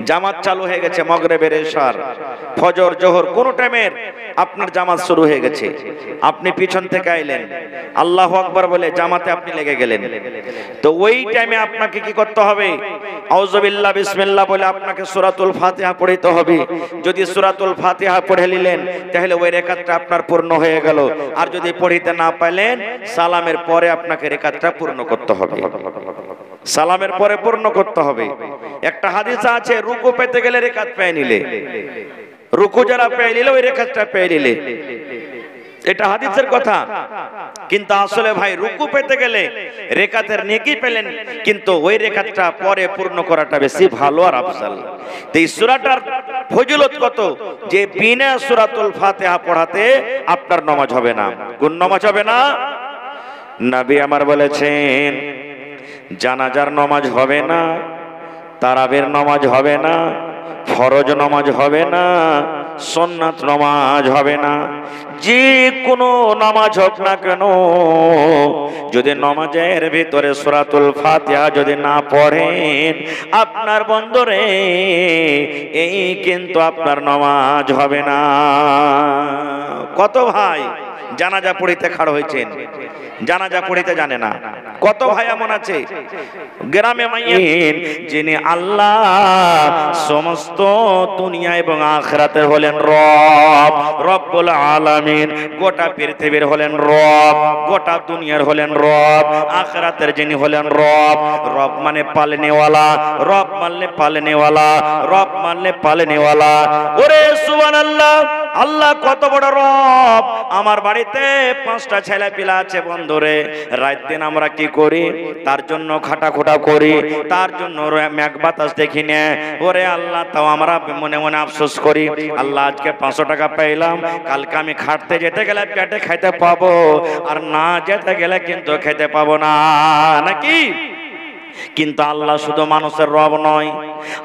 জামাত চালু হয়ে গেছে, মাগরিবের ইশার ফজর জোহর কোন টাইমের আপনার জামাত শুরু হয়ে গেছে, আপনি পিছন থেকে আইলেন, আল্লাহু আকবার বলে জামাতে আপনি লেগে গেলেন। তো ওই টাইমে আপনাকে কি করতে হবে? আউযু বিল্লাহ বিসমিল্লাহ বলে আপনাকে সূরাতুল ফাতিহা পড়তে হবে। যদি সূরাতুল ফাতিহা পড়ে নিলেন তাহলে ওই রেকাতটা আপনার পূর্ণ হয়ে গেল। আর যদি পড়িতে না পাইলেন, সালামের পরে আপনাকে রেকাতটা পূর্ণ করতে হবে। সালামের পরে পূর্ণ করতে হবে। একটা হাদিস আছে রুকু পেতে গেলে রেকাত পেয়ে নিলে, রুকু যারা পেয়ে নিলে ওই রেকাতটা পেয়ে নিলে। এটা হাদিসের কথা। কিন্তু আসলে ভাই রুকু পেতে গেলে রেকাতের নেকি পেলেন, কিন্তু ওই রেকাতটা পরে পূর্ণ করাটা বেশি ভালো আর আফজাল। তো এই সূরাটার ফজিলত কত, যে বিনা সূরাতুল ফাতিহা পড়াতে আপনার নামাজ হবে না। কোন নামাজ হবে না? নবী আমার বলেছেন জানাজার নামাজ হবে না, তারাবির নামাজ হবে না, ফরজ নামাজ হবে না, সুন্নাত নামাজ হবে না। যে কোনো নামাজ হোক না কেন, যদি নামাজের ভিতরে সূরাতুল ফাতিহা যদি না পড়েন আপনার বন্ধুরে, এই কিন্তু আপনার নামাজ হবে না। কত ভাই জানাজা পড়িতে খাড় হয়েছেন, জানাজা পড়িতে জানে না। কত ভাই এমন আছে গ্রামে মাইয়েন, যিনি আল্লাহ সমস্ত দুনিয়া এবং আখিরাতের হলেন রব, রব্বুল আলামিন। গোটা পৃথিবীর হলেন রব, গোটা দুনিয়ার হলেন রব, আখিরাতের যিনি হলেন রব। রব মানে পালনেওয়ালা, রব মানে পালনেওয়ালা, রব মানে পালনেওয়ালা। ওরে সুবহানাল্লাহ, আল্লাহ কত বড় রব। আমার বাড়িতে 5টা ছেলে পিলা আছে বন্ধুরে, রাত দিন আমরা কি করি, তার জন্য খাটাখোটা করি, তার জন্য মেঘ বাতাস দেখি না। ওরে আল্লাহ, তাও আমরা মনে মনে আফসোস করি, আল্লাহ আজকে 500 টাকা পেলাম, কালকে আমি খাটতে যেতে গেলে পেটে খাইতে পাবো, আর না যেতে গেলে কিন্তু খেতে পাবো না, নাকি? কিন্তু আল্লাহ শুধু মানুষের রব নয়,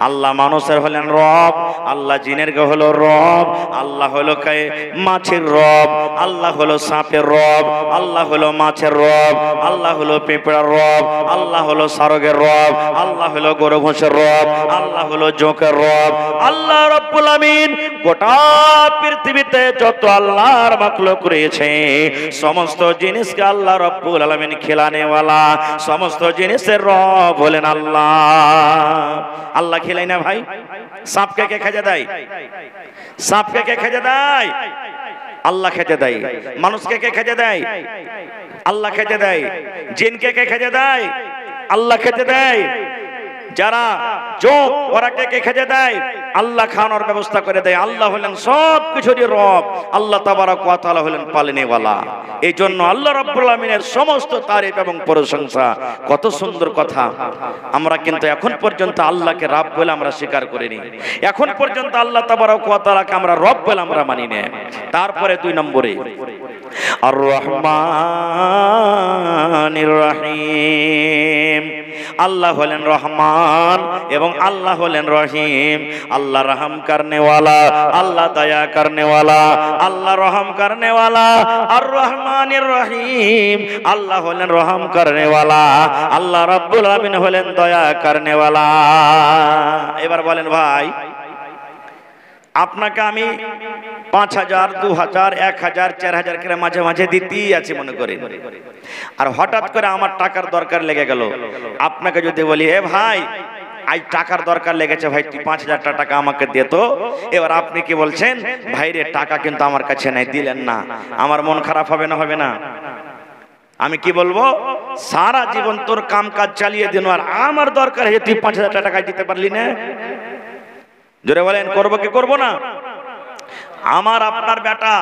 আল্লাহ মানুষের হলেন রব, আল্লাহ জিনের হলো রব, আল্লাহ হলো মাছের রব, আল্লাহ হলো সাপের রব, আল্লাহ হলো মাছের রব, আল্লাহ হলো পেঁপড়ার রব, আল্লাহ হলো সারগের রব, আল্লাহ হলো গরু ভোঁসের রব, আল্লাহ হলো জোকের রব। আল্লাহ রব্বুল আমিন গোটা পৃথিবীতে যত আল্লাহর মাখলুক রয়েছে সমস্ত জিনিসকে আল্লাহ রব্বুল আলামিন খিলানেওয়ালা, সমস্ত জিনিসের রব বলেন আল্লাহ। আল্লাহ খেলাই না ভাই? সাপকে কে খেতে দেয়? সাপকে কে খেতে দেয়? আল্লাহ খেতে দেয়। মানুষকে কে খেতে দেয়? আল্লাহ খেতে দেয়। জিনকে কে খেতে দেয়? আল্লাহ খেতে দেয়। যারা যোগ ওরা কে খেতে দেয়? আল্লাহ খাওয়ানোর ব্যবস্থা করে দেয়। আল্লাহ হলেন সব কিছুরই রব, আল্লাহ তাবারক ওয়া তাআলা হলেন পালনেওয়ালা। এই জন্য আল্লাহ রাব্বুল আমিনের সমস্ত তারিফ এবং প্রশংসা। কত সুন্দর কথা। আমরা কিন্তু এখন পর্যন্ত আল্লাহকে রব বলে আমরা স্বীকার করিনি, এখন পর্যন্ত আল্লাহ তাবারক ওয়া তাআলাকে আমরা রব বলে আমরা মানি না। তারপরে 2 নম্বরে আর রহমানির রহিম, আল্লাহ হলেন রহমান এবং আল্লাহ হলেন রহিম। আল্লাহ রহম করনে ওয়ালা, আল্লাহ দয়া করনে ওয়ালা, আল্লাহ রহম করনে ওয়ালা। আর রহমানির রহিম, আল্লাহ হলেন রহম করনে ওয়ালা, আল্লাহ রাব্বুল আমিন হলেন দয়া করনে ওয়ালা। এবার বলেন ভাই, আপনাকে আমি 5000, 2000, 1000, 4000 করে মাঝে মাঝে দিতেই আছে মনে করি, আর হঠাৎ করে আমার টাকার দরকার লেগে গেল। আপনাকে যদি বলি এ ভাই আজ টাকার দরকার লেগেছে ভাই, তুই 5000 টাকা আমাকে দে তো। এবার আপনি কি বলছেন, ভাই রে টাকা কিন্তু আমার কাছে নাই, দিলেন না, আমার মন খারাপ হবে না? হবে না? আমি কি বলবো, সারা জীবন তোর কাম কাজ চালিয়ে দিন, আর আমার দরকার হয়ে তুই 5000 টাকা দিতে পারলি না? জোরে বলেন, করবো কি করবো না? আমার আপনার বেটা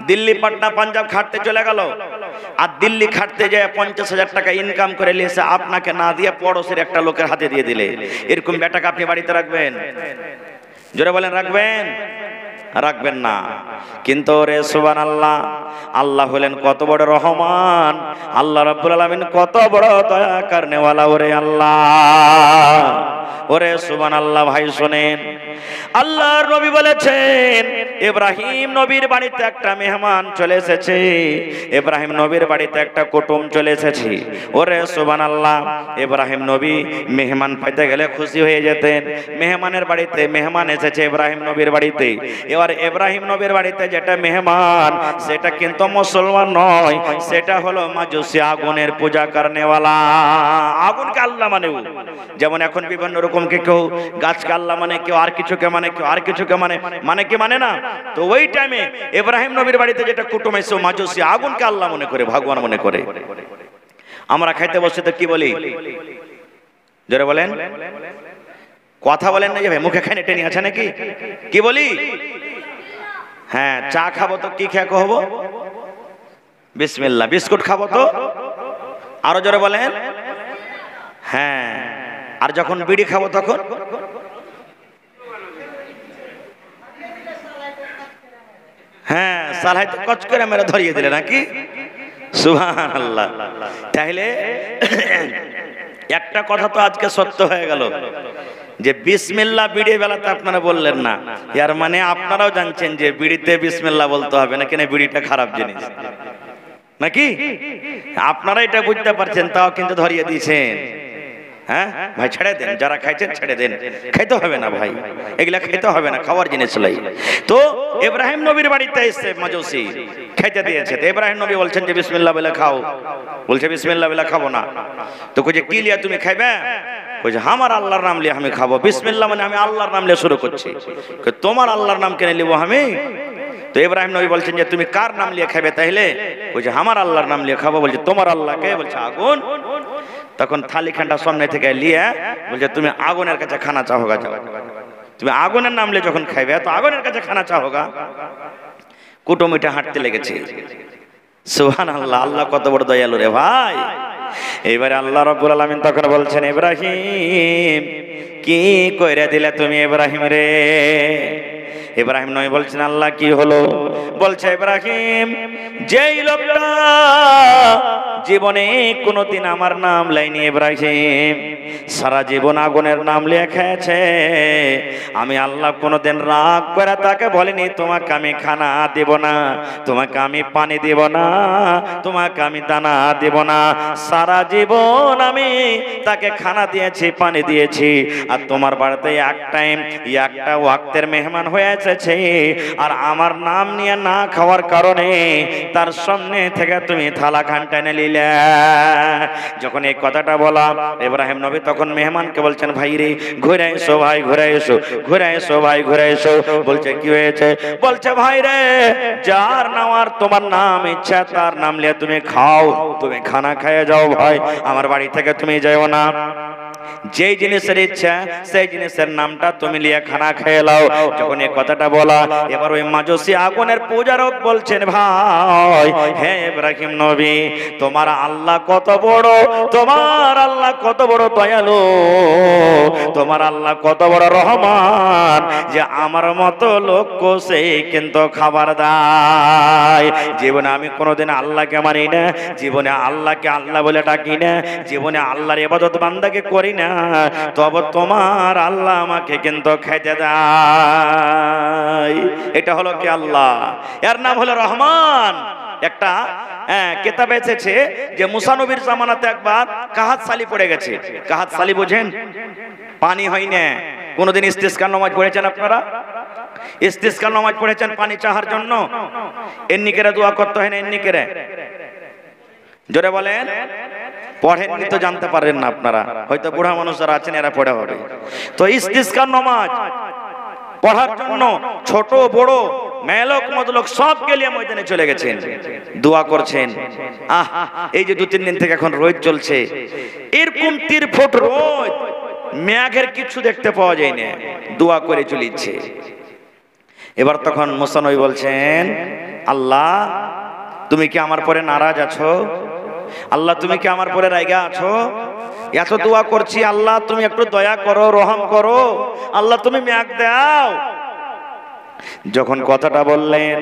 দিল্লি, পাটনা, পাঞ্জাব খাটতে চলে গেল, আর দিল্লি খাটতে যায় 50,000 টাকা ইনকাম করে নিয়েছে, আপনাকে না দিয়ে পড়োশের একটা লোকের হাতে দিয়ে দিলে, এরকম বেটাকে আপনি বাড়িতে রাখবেন? জোরে বলেন, রাখবেন? রাখবেন না। কিন্তু রে সুবহানাল্লাহ, আল্লাহ হলেন কত বড় রহমান, আল্লাহ রাব্বুল আলামিন কত বড় দয়া করনে ওয়ালা। ওরে আল্লাহ, ওরে সুবহানাল্লাহ। ভাই শুনেন, আল্লাহর নবী বলেছেন ইব্রাহিম নবীর বাড়িতে একটা মেহমান চলে এসেছে, ইব্রাহিম নবীর বাড়িতে একটা কুটুম চলে এসেছে। ওরে সুবহানাল্লাহ, ইব্রাহিম নবী মেহমান পাইতে গেলে খুশি হয়ে যেতেন। মেহমানের বাড়িতে মেহমান এসেছে ইব্রাহিম নবীর বাড়িতে। এবার ইব্রাহিম নবীর বাড়িতে যেটা মেহমান সেটা কিন্তু মুসলমান নয়, সেটা হলো মাজুসি, আগুনের পূজা করনেওয়ালা। আগুনকে আল্লাহ মানে, যেমন এখন বিভিন্ন রকম কেউ গাছকে আল্লাহ মানে, কেউ আর কিছুকে মানে, কেউ আর কিছুকে মানে কি মানে না। তো ওই টাইমে ইব্রাহিম নবীর বাড়িতে যেটা কুটুম এসে মাজুসি, আগুনকে আল্লাহ মনে করে, ভগবান মনে করে। আমরা খাইতে বসে তো কি বলি? জোরে বলেন, কথা বলেন না যে ভাই মুখে খাই টেনে আছে নাকি? কি বলি? হ্যাঁ, চা খাবো তো কি খেয়ে হবো? বিসমিল্লাহ। বিস্কুট খাবো তো? আরো জোরে বলেন। হ্যাঁ, আর যখন বিড়ি খাবো তখন? হ্যাঁ, সালাই তো কচ করে মেরে ধরিয়ে দিলে নাকি? সুবহানাল্লাহ। তাহলে একটা কথা তো আজকে সত্য হয়ে গেল যে বিসমিল্লাহ বিড়ি বেলাতে আপনারা বললেন না, এর মানে আপনারাও জানছেন যে বিড়িতে বিসমিল্লাহ বলতে হবে না, কেন বিড়িটা খারাপ জিনিস নাকি? আপনারা এটা বুঝতে পারছেন, তাও কিন্তু ধরিয়ে দিয়েছেন। হ্যাঁ ভাই, ছেড়ে দেন, যারা খাইছেন ছেড়ে দেন, খাইতে হবে না ভাই, এগুলা খাইতে হবে না, খাওয়ার জিনিস লাই। তো ইব্রাহিম নবীর বাড়িতে এসে মাজুসি খাইতে দিয়েছে, তো ইব্রাহিম নবী বলছেন যে বিসমিল্লাহ বলে খাও, বলছে বিসমিল্লাহ বলে খাবো না। তো কইছে কি লিয়া তুমি খাইবে? কইছে আমার আল্লাহর নাম লিয়ে আমি খাবো। বিসমিল্লাহ মানে আমি আল্লাহর নাম লিয়ে শুরু করছি। তোমার আল্লাহর নাম কেন লিবো আমি? তো ইব্রাহিম নবী বলছেন যে তুমি কার নাম লিয়ে খাবে তাইলে? কইছে আমার আল্লাহর নাম লিয়ে খাবো। বলছে তোমার আল্লাহকে? বলছে আগুন। তখন থালি খানটা সামনে থেকে লিয়ে বলছে তুমি আগুনের কাছে খানা চাহোগা, যাও, তুমি আগুনের নাম লিয়ে যখন খাইবে তো আগুনের কাছে খানা চাহোগা। কুটুমিটা হাঁটতে লেগেছে। সুবহানাল্লাহ, আল্লাহ কত বড় দয়ালু রে ভাই। এবারে আল্লাহ রাব্বুল আলামিন তখন বলছেন, ইব্রাহিম কি কইরা দিলে তুমি ইব্রাহিম রে? ইব্রাহিম নবী বলছেন, আল্লাহ কি হলো? বলছে ইব্রাহিম, যেই লোকটা জীবনে কোনোদিন আমার নাম লাইনি ইব্রাহিম, সারা জীবন আগুনের নাম লিখেছে, আমি আল্লাহ কোনোদিন রাগ করে তাকে বলিনি তোমাকে আমি খানা দেব না, তোমাকে আমি পানি দেব না, তোমাকে আমি দানা দেব না। সারা জীবন আমি তাকে খানা দিয়েছি, পানি দিয়েছি, আর তোমার বাড়িতে এক টাইম একটা ওয়াক্তের মেহমান হয়ে এসেছে, আর আমার নাম নিয়ে না খাওয়ার কারণে তার সামনে থেকে তুমি থালা খানটা এনে নিলে। যখন এই কথাটা বলা, ইব্রাহিম নবী তখন মেহমানকে বলছেন, ভাই রে ঘুরে এসো, ভাই ঘুরে এসো, ঘুরে এসো, ভাই ঘুরে এসো। বলছে কি হয়েছে? বলছে ভাই রে, যার নেওয়ার তোমার নাম ইচ্ছা তার নাম নিয়ে তুমি খাও, তুমি খানা খেয়ে যাও ভাই, আমার বাড়ি থেকে তুমি যাও না। যেই জিনিসের ইচ্ছা সেই জিনিসের নামটা তুমি লিয়ে খানা খেয়ে লাও। যখন এই কথাটা বলা, এবার ওই মাজুসি আগুনের পূজারক বলছেন, ভাই হে ইব্রাহিম নবী, তোমার আল্লাহ কত বড়, তোমার আল্লাহ কত বড় দয়ালু, তোমার আল্লাহ কত বড় রহমান, যে আমার মতো লোককে সেই কিন্তু খাবার দেয়। জীবনে আমি কোনোদিন আল্লাহকে মানি না, জীবনে আল্লাহকে আল্লাহ বলে ডাকি না, জীবনে আল্লাহর ইবাদত বান্দাকে করি না, তবে তোমার আল্লাহ আমাকে কিন্তু খাইতে দেয়। এটা হলো কি আল্লাহ, এর নাম হলো রহমান। একটা কিতাব এসেছে যে মুসা নবীর জামানাতে একবার কাহাত সালি পড়ে গেছে। কাহাত সালি বোঝেন? পানি হয় না। কোনদিন ইস্তিসকার নামাজ পড়েছেন আপনারা? ইস্তিসকার নামাজ পড়েছেন পানি চাহার জন্য? এমনি করে দোয়া করতে হয় না? এমনি করে জোরে বলেন। পড়েননি তো জানতে পারেন না আপনারা, হয়তো বুড়া মানুষরা আছেন এরা পড়ে হবে। তো ইস্তিসকার নামাজ পড়ার জন্য ছোট বড় মেলোক মদলোক সব গেলিয়ে ময়দানে চলে গেছেন, দোয়া করছেন। এই যে 2-3 দিন থেকে এখন রোদ চলছে, এরকম 3 ফুট রোদ, মেঘের কিছু দেখতে পাওয়া যায় না, দোয়া করে চলিচ্ছে। এবার তখন মুসা নবী বলছেন, আল্লাহ তুমি কি আমার পরে নারাজ আছো? আল্লাহ তুমি কি আমার পরে রাইগা আছো? এত দোয়া করছি, আল্লাহ তুমি একটু দয়া করো, রহম করো, আল্লাহ তুমি মেঘ দাও। যখন কথাটা বললেন,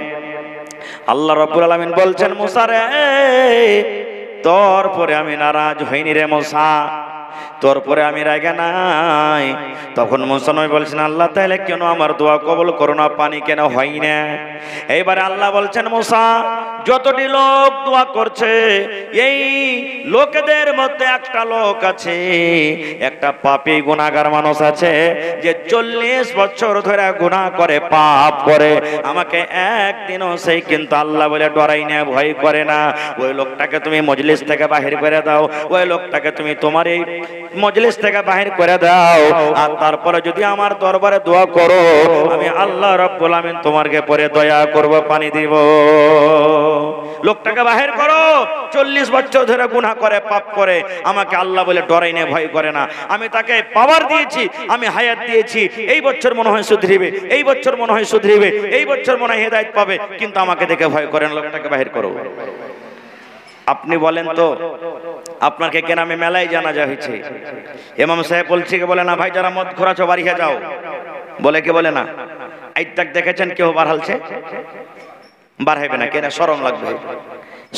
আল্লাহ রাব্বুল আলামিন বলছেন, মুসা রে, তোর পরে আমি নারাজ হইনি রে মুসা, তোর পরে আমি রাগা নাই। তখন মুসা নবী বলছেন, আল্লাহ তাহলে কেন আমার দোয়া কবুল করো না, পানি কেন হয় না? এইবারে আল্লাহ বলছেন, মুসা যতটি লোক দোয়া করছে, এই লোকেদের মধ্যে একটা লোক আছে, একটা পাপী গুনাহগার মানুষ আছে, যে 40 বছর ধরে গুনাহ করে, পাপ করে, আমাকে একদিনও সেই কিন্তু আল্লাহ বলে ডরাই না, ভয় করে না। ওই লোকটাকে তুমি মজলিস থেকে বাহির করে দাও, ওই লোকটাকে তুমি তোমার এই মজলিস থেকে বাহির করে দাও, আর তারপরে যদি আমার দরবারে দোয়া করো, আমি আল্লাহ রাব্বুল আমিন তোমাকে পরে দয়া করব, পানি দিব। লোকটাকে বাহির করো, 40 বছর ধরে গুনাহ করে, পাপ করে, আমাকে আল্লাহ বলে ডরাই না, ভয় করে না। আমি তাকে পাওয়ার দিয়েছি, আমি হায়াত দিয়েছি, এই বছর মনে হয় সুধরিবে, এই বছর মনে হয় সুধরিবে, এই বছর মনে হয় হেদায়েত পাবে, কিন্তু আমাকে দেখে ভয় করে না। লোকটাকে বাহির করো। আপনি বলেন তো আপনাকে কে নামে মেলায় জানাজা হয়েছে? ইমাম সাহেব বলছে কি বলে না, ভাই যারা মদ খোরাছো বাড়ি যাও, বলে কি বলে না? আজ তাক দেখেছেন কেউ বার হালছে? বার হইবে না, কেন? শরম লাগবে।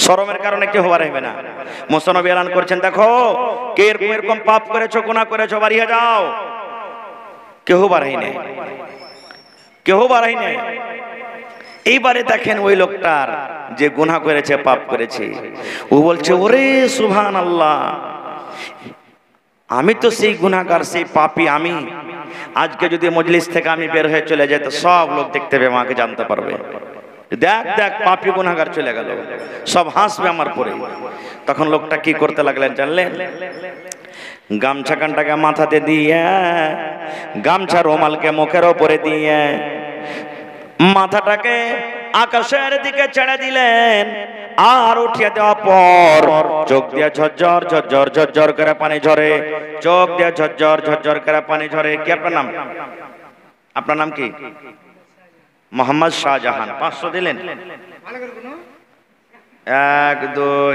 শরমের কারণে কেউ বার হইবে না। মুসানবী এলান করছেন, দেখো কে এরকম পাপ করেছো, গুনাহ করেছো, বাড়ি যাও। কেউ বার হয় নাই, কেউ বার হয় নাই। এইবারে দেখেন ওই লোকটার যে গুনাহ করেছে, পাপ করেছে, ও বলছে ওরে সুবহানাল্লাহ, আমি তো সেই গুনাহগার, সেই পাপী আমি। আজকে যদি মজলিস থেকে আমি বের হয়ে চলে যাই তো সব লোক দেখতে পেয়ে আমাকে জানতে পারবে, দেখ দেখ পাপী গুনাহগার চলে গেল, সব হাসবে আমার পরে। তখন লোকটা কি করতে লাগলেন জানলেন? গামছা কানটাকে মাথাতে দিয়ে, গামছা রুমালকে মুখের ওপরে দিয়ে, মাথাটাকে আকাশের দিকে ছেড়ে দিলেন। আর উঠিয়ে দেওয়ার পর চোখ দিয়ে ঝরঝর ঝরঝর ঝরঝর করে পানি ঝরে, চোখ দিয়ে ঝরঝর ঝরঝর করে পানি ঝরে। কি আপনার নাম? আপনার নাম কি? মোহাম্মদ শাহজাহান। 500 দিলেন? 1 2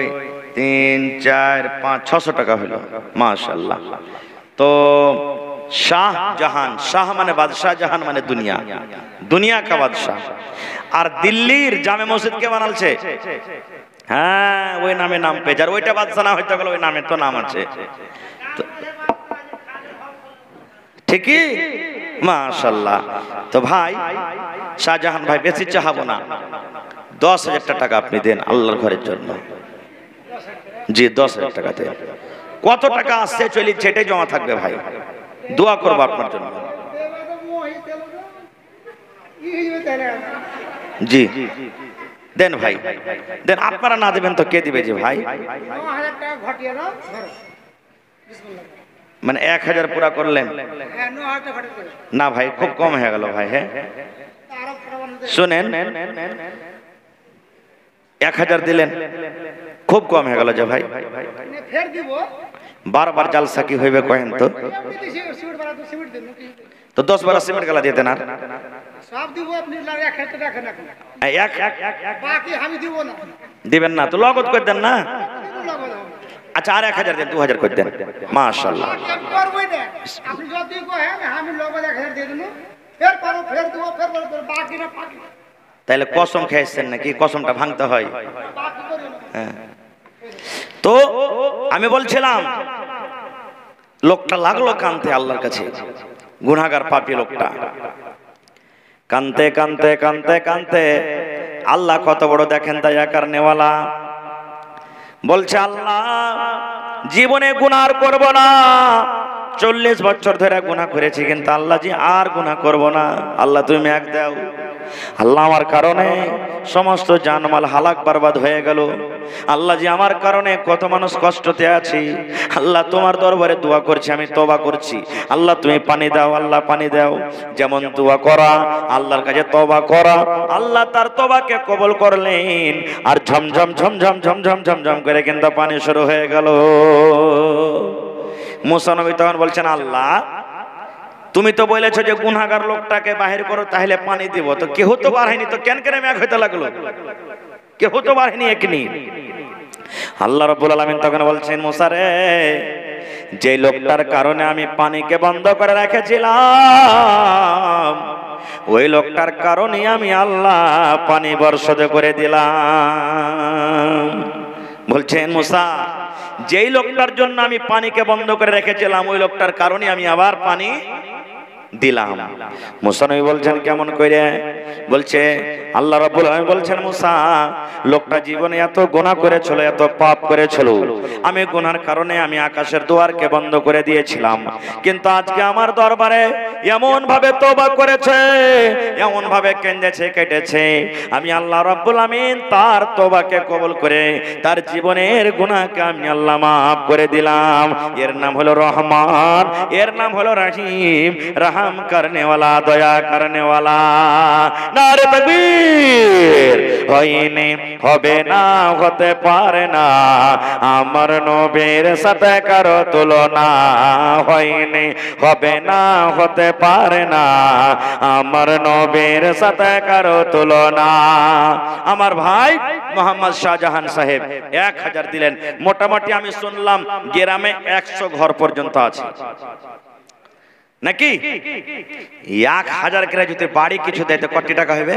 3 4 5 600 টাকা হলো, মাশাআল্লাহ। তো শাহজাহান, শাহ মানে বাদশাহ, জাহান মানে দুনিয়া, দুনিয়া কা বাদশাহ। আর দিল্লির জামে মসজিদ কে বানালছে? হ্যাঁ, ওই নামে নাম পেয়ে, আর ওইটা বাদশাহ না হইতে গেলে ওই নামে তো নাম আছে। ঠিকই, মাশাআল্লাহ। তো ভাই শাহজাহান ভাই, বেশি চাহাবো না, 10,000 টাকা আপনি দেন আল্লাহর ঘরের জন্য। জি, 10,000 টাকা দেন। কত টাকা আসছে চলি সেটাই জমা থাকবে ভাই, দোয়া করবো আপনার জন্য। জি দেন ভাই, দেন। আপনারা না দেবেন তো কে দিবে? যে ভাই মানে 1000 পুরা করলেন না ভাই, খুব কম হয়ে গেল ভাই। হ্যাঁ শুনেন, 1000 দিলেন, খুব কম হয়ে গেল যে ভাই। বারবার জালসা কি হইবে কহেন তো? তো 10 12 সিমেন্ট গালা দিতেন আর সব দিব, আপনি 1000 টাকা রাখেন, বাকি আমি দিব না। দিবেন না তো লগত করে দেন না। আচ্ছা আর 1000 দেন, 2000 করে দেন, মাশাআল্লাহ। আপনি যদি কহেন আমি লগত 1000 দিয়ে দেব, ফের পারো ফের দেব, ফের বলবো বাকি না বাকি। তাহলে কসম খাইছেন নাকি? কসমটা ভাঙতে হয়। হ্যাঁ, তো আমি বলছিলাম লোকটা লাগলো কানতে আল্লাহর কাছে, গুনাহগার পাপী লোকটা কানতে কানতে কানতে কানতে, আল্লাহ কত বড় দেখেন দয়া করনেওয়ালা। বলছে আল্লাহ জীবনে গুনাহ করব না, 40 বছর ধরে গুনাহ করেছি, কিন্তু আল্লাহ জি আর গুনাহ করব না। আল্লাহ তুমি মেঘ দাও। আল্লাহ আমার কারণে সমস্ত জানমাল হালাক বরবাদ হয়ে গেল। আল্লাহ জি আমার কারণে কত মানুষ কষ্টতে আছে। আল্লাহ তোমার দরবারে দোয়া করছি, আমি তওবা করছি। আল্লাহ তুমি পানি দাও, আল্লাহ পানি দাও। যেমন দোয়া করা, আল্লাহর কাছে তওবা করা, আল্লাহ তার তওবাকে কবুল করলেন। আর ঝমঝম ঝমঝম ঝমঝম ঝমঝম করে কিন্তু পানি শুরু হয়ে গেল। মুসা নবী তখন বলছেন আল্লাহ তুমি তো বলেছো যে গুনাহগার লোকটাকে বাহির করো, তাহলে পানি দিব। তো কেহ তো বার হয়নি, তো কেন কেন মেঘ হইতে লাগলো? কেহ তো বার হয়নি একনি। আল্লাহ রাব্বুল আলামিন তখন বলছেন মুসা রে, যে লোকটার কারণে আমি পানিকে বন্ধ করে রেখেছিলাম, ওই লোকটার কারণে আমি আল্লাহ পানি বর্ষণ করে দিলাম। বলছেন মুসা, যেই লোকটার জন্য আমি পানিকে বন্ধ করে রেখেছিলাম, ওই লোকটার কারণে আমি আবার পানি দিলাম। মুসা নবী বলছেন কেমন করে? বলছে আল্লাহ রাব্বুল আলামিন বলছেন মুসা, লোকটা জীবনে এত গুনাহ করেছিল, এত পাপ করেছিল, আমি গুনার কারণে আমি আকাশের দুয়ারকে বন্ধ করে দিয়েছিলাম, কিন্তু আজকে আমার দরবারে এমন ভাবে তওবা করেছে, এমন ভাবে কেঁদেছে কেটেছে, আমি আল্লাহ রাব্বুল আলামিন তার তওবাকে কবুল করে তার জীবনের গুনাহকে আমি আল্লাহ মাফ করে দিলাম। এর নাম হলো রহমান, এর নাম হলো রহিম, রহম करने वाला, दया करने वाला। नारे तकबीर। হইনি হবে না, হতে পারে না আমার নবীর সাথে কারো তুলনা। হইনি হবে না, হতে পারে না আমার নবীর সাথে কারো তুলনা। আমার ভাই মোহাম্মদ শাহজাহান সাহেব 1000 দিলেন। মোটামুটি আমি শুনলাম গ্রামে 100 ঘর পর্যন্ত আছে নাকি? 1000 করে যদি বাড়ি কিছু দেয় তো কত টাকা হবে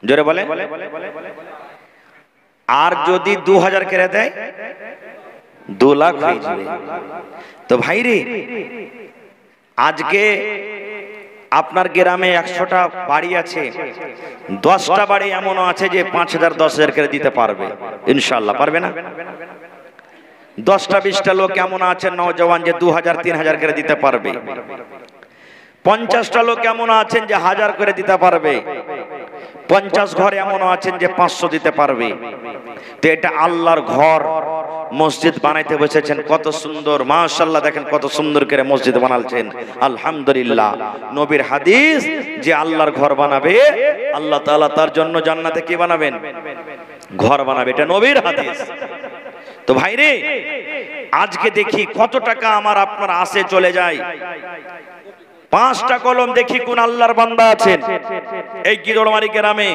জোরে বলে? আর যদি 2000 করে দেয় 2 লাখ হয়ে যাবে। তো ভাইরে আজকে আপনার গ্রামে 100টা বাড়ি আছে, 10টা বাড়ি এমনও আছে যে 5000 10,000 করে দিতে পারবে ইনশাআল্লাহ। পারবে না? 10টা 20টা লোক এমন আছে নওজওয়ান যে 2000 3000 করে দিতে পারবে। 50টা লোক এমন আছেন যে 1000 করে দিতে পারবে। 50 ঘর এমন আছেন যে 500 দিতে পারবে। তো এটা আল্লাহর ঘর মসজিদ বানাইতে বসেছেন, কত সুন্দর মাশাআল্লাহ। দেখেন কত সুন্দর করে মসজিদ বানালছেন, আলহামদুলিল্লাহ। নবীর হাদিস যে আল্লাহর ঘর বানাবে আল্লাহ তাআলা তার জন্য জান্নাতে কি বানাবেন? ঘর বানাবে। এটা নবীর হাদিস। তো ভাইরে আজকে দেখি কত টাকা আমার আপনার আসে চলে যায়। 5টা কলম দেখি কোন আল্লাহর বান্দা আছেন এই গিদড়মারি গ্রামে।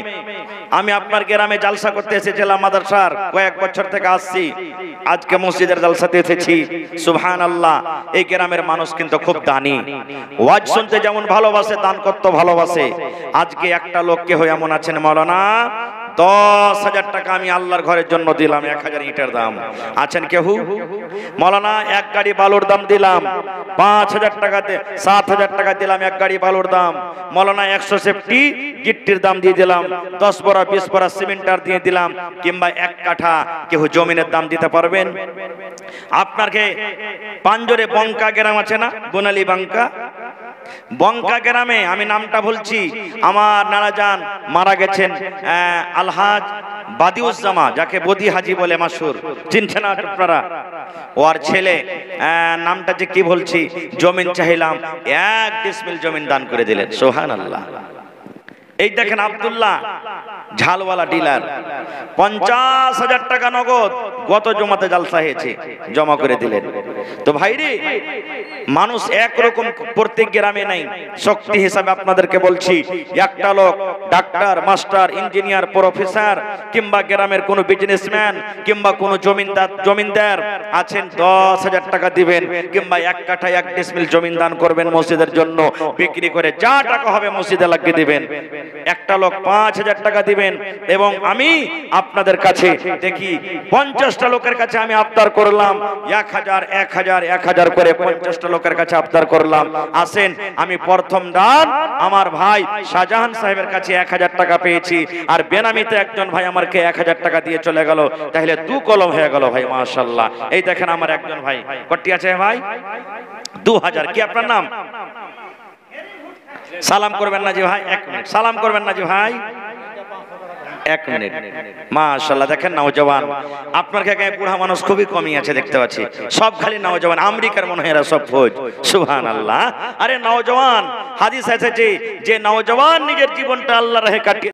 আমি আপনার গ্রামে জালসা করতে এসেছিলাম, মাদ্রাসার কয়েক বছর থেকে আসছি, আজকে মসজিদের জালসাতে এসেছি। সুবহানাল্লাহ। এই গ্রামের মানুষ কিন্তু খুব দানি, ওয়াজ শুনতে যেমন ভালোবাসে দান করতে ভালোবাসে। আজকে একটা লোক কে হয়ে এমন আছেন, মাওলানা 10,000 টাকা আমি আল্লাহর ঘরের জন্য দিলাম, 1000 ইটের দাম। আছেন কেউ? মাওলানা 1 গাড়ি বালুর দাম দিলাম, 5000 টাকাতে 7000 টাকা দিলাম 1 গাড়ি বালুর দাম। মাওলানা 100 সেফটি গিট্টির দাম দিয়ে দিলাম, 10 বড়া 20 বড়া সিমেন্টার দিয়ে দিলাম, কিংবা 1 কাঠা কেউ জমিনের দাম দিতে পারবেন? আপনাকে পাঞ্জরে বঙ্কা গ্রাম আছে না, বনালি বাঙ্কা, বঙ্কা গ্রামে আমি নামটা বলছি, আমার নানাজান মারা গেছেন আলহাজ বাদিউজ্জামা, যাকে বদি হাজি বলে মাশহুর, চিনছেন না আপনারা? ওর ছেলে নামটা যে কি বলছি, জমিন চাইলাম 1 ডিসমিল জমিন দান করে দিলেন। সুবহানাল্লাহ। এই দেখেন আব্দুল্লাহ ঝালওয়ালা ডিলার 50,000 টাকা নগদ গত জমাতে জালসা হয়েছে জমা করে দিলেন। তো ভাইরে মানুষ একরকম প্রত্যেক গ্রামে নাই। শক্তি হিসাবে আপনাদেরকে বলছি, একটা লোক ডাক্তার, মাস্টার, ইঞ্জিনিয়ার, প্রফেসর, কিংবা গ্রামের কোনো বিজনেসম্যান, কিংবা কোনো জমিনদার আছেন, 10,000 টাকা দিবেন, কিংবা 1 কাঠা 1 ডিসমিল জমিন দান করবেন মসজিদের জন্য, বিক্রি করে যা টাকা হবে মসজিদে লাগিয়ে দিবেন। একটা লোক 5,000 টাকা দিবেন। এবং আমি আপনাদের কাছে দেখি 50টা লোকের কাছে আমি আবদার করলাম 1000 1000 1000 করে 50টা লোকের কাছে আবদার করলাম। আসেন, আমি প্রথম দান আমার ভাই শাহজাহান সাহেবের কাছে 1000 টাকা পেয়েছি, আর বেনামিতে একজন ভাই আমাকে 1000 টাকা দিয়ে চলে গেল। তাহলে 2 কলম হয়ে গেল ভাই, মাশাআল্লাহ। এই দেখেন আমার একজন ভাই কটি আছে ভাই, 2000। কি আপনার নাম? সালাম করবেন না জি ভাই, 1 মিনিট সালাম করবেন না জি ভাই, 1 মিনিট। মাশাআল্লাহ। দেখেন নওজওয়ান, আপনার কাছে বুড়া মানুষ খুবই কমই আছে দেখতে পাচ্ছি, সব খালি নওজওয়ান, আমেরিকার মনে হয় এরা সব ফৌজ। সুবহানাল্লাহ। আরে নওজওয়ান, হাদিস আছে যে নওজওয়ান নিজের জীবনটা আল্লাহর রাহে কাটিয়ে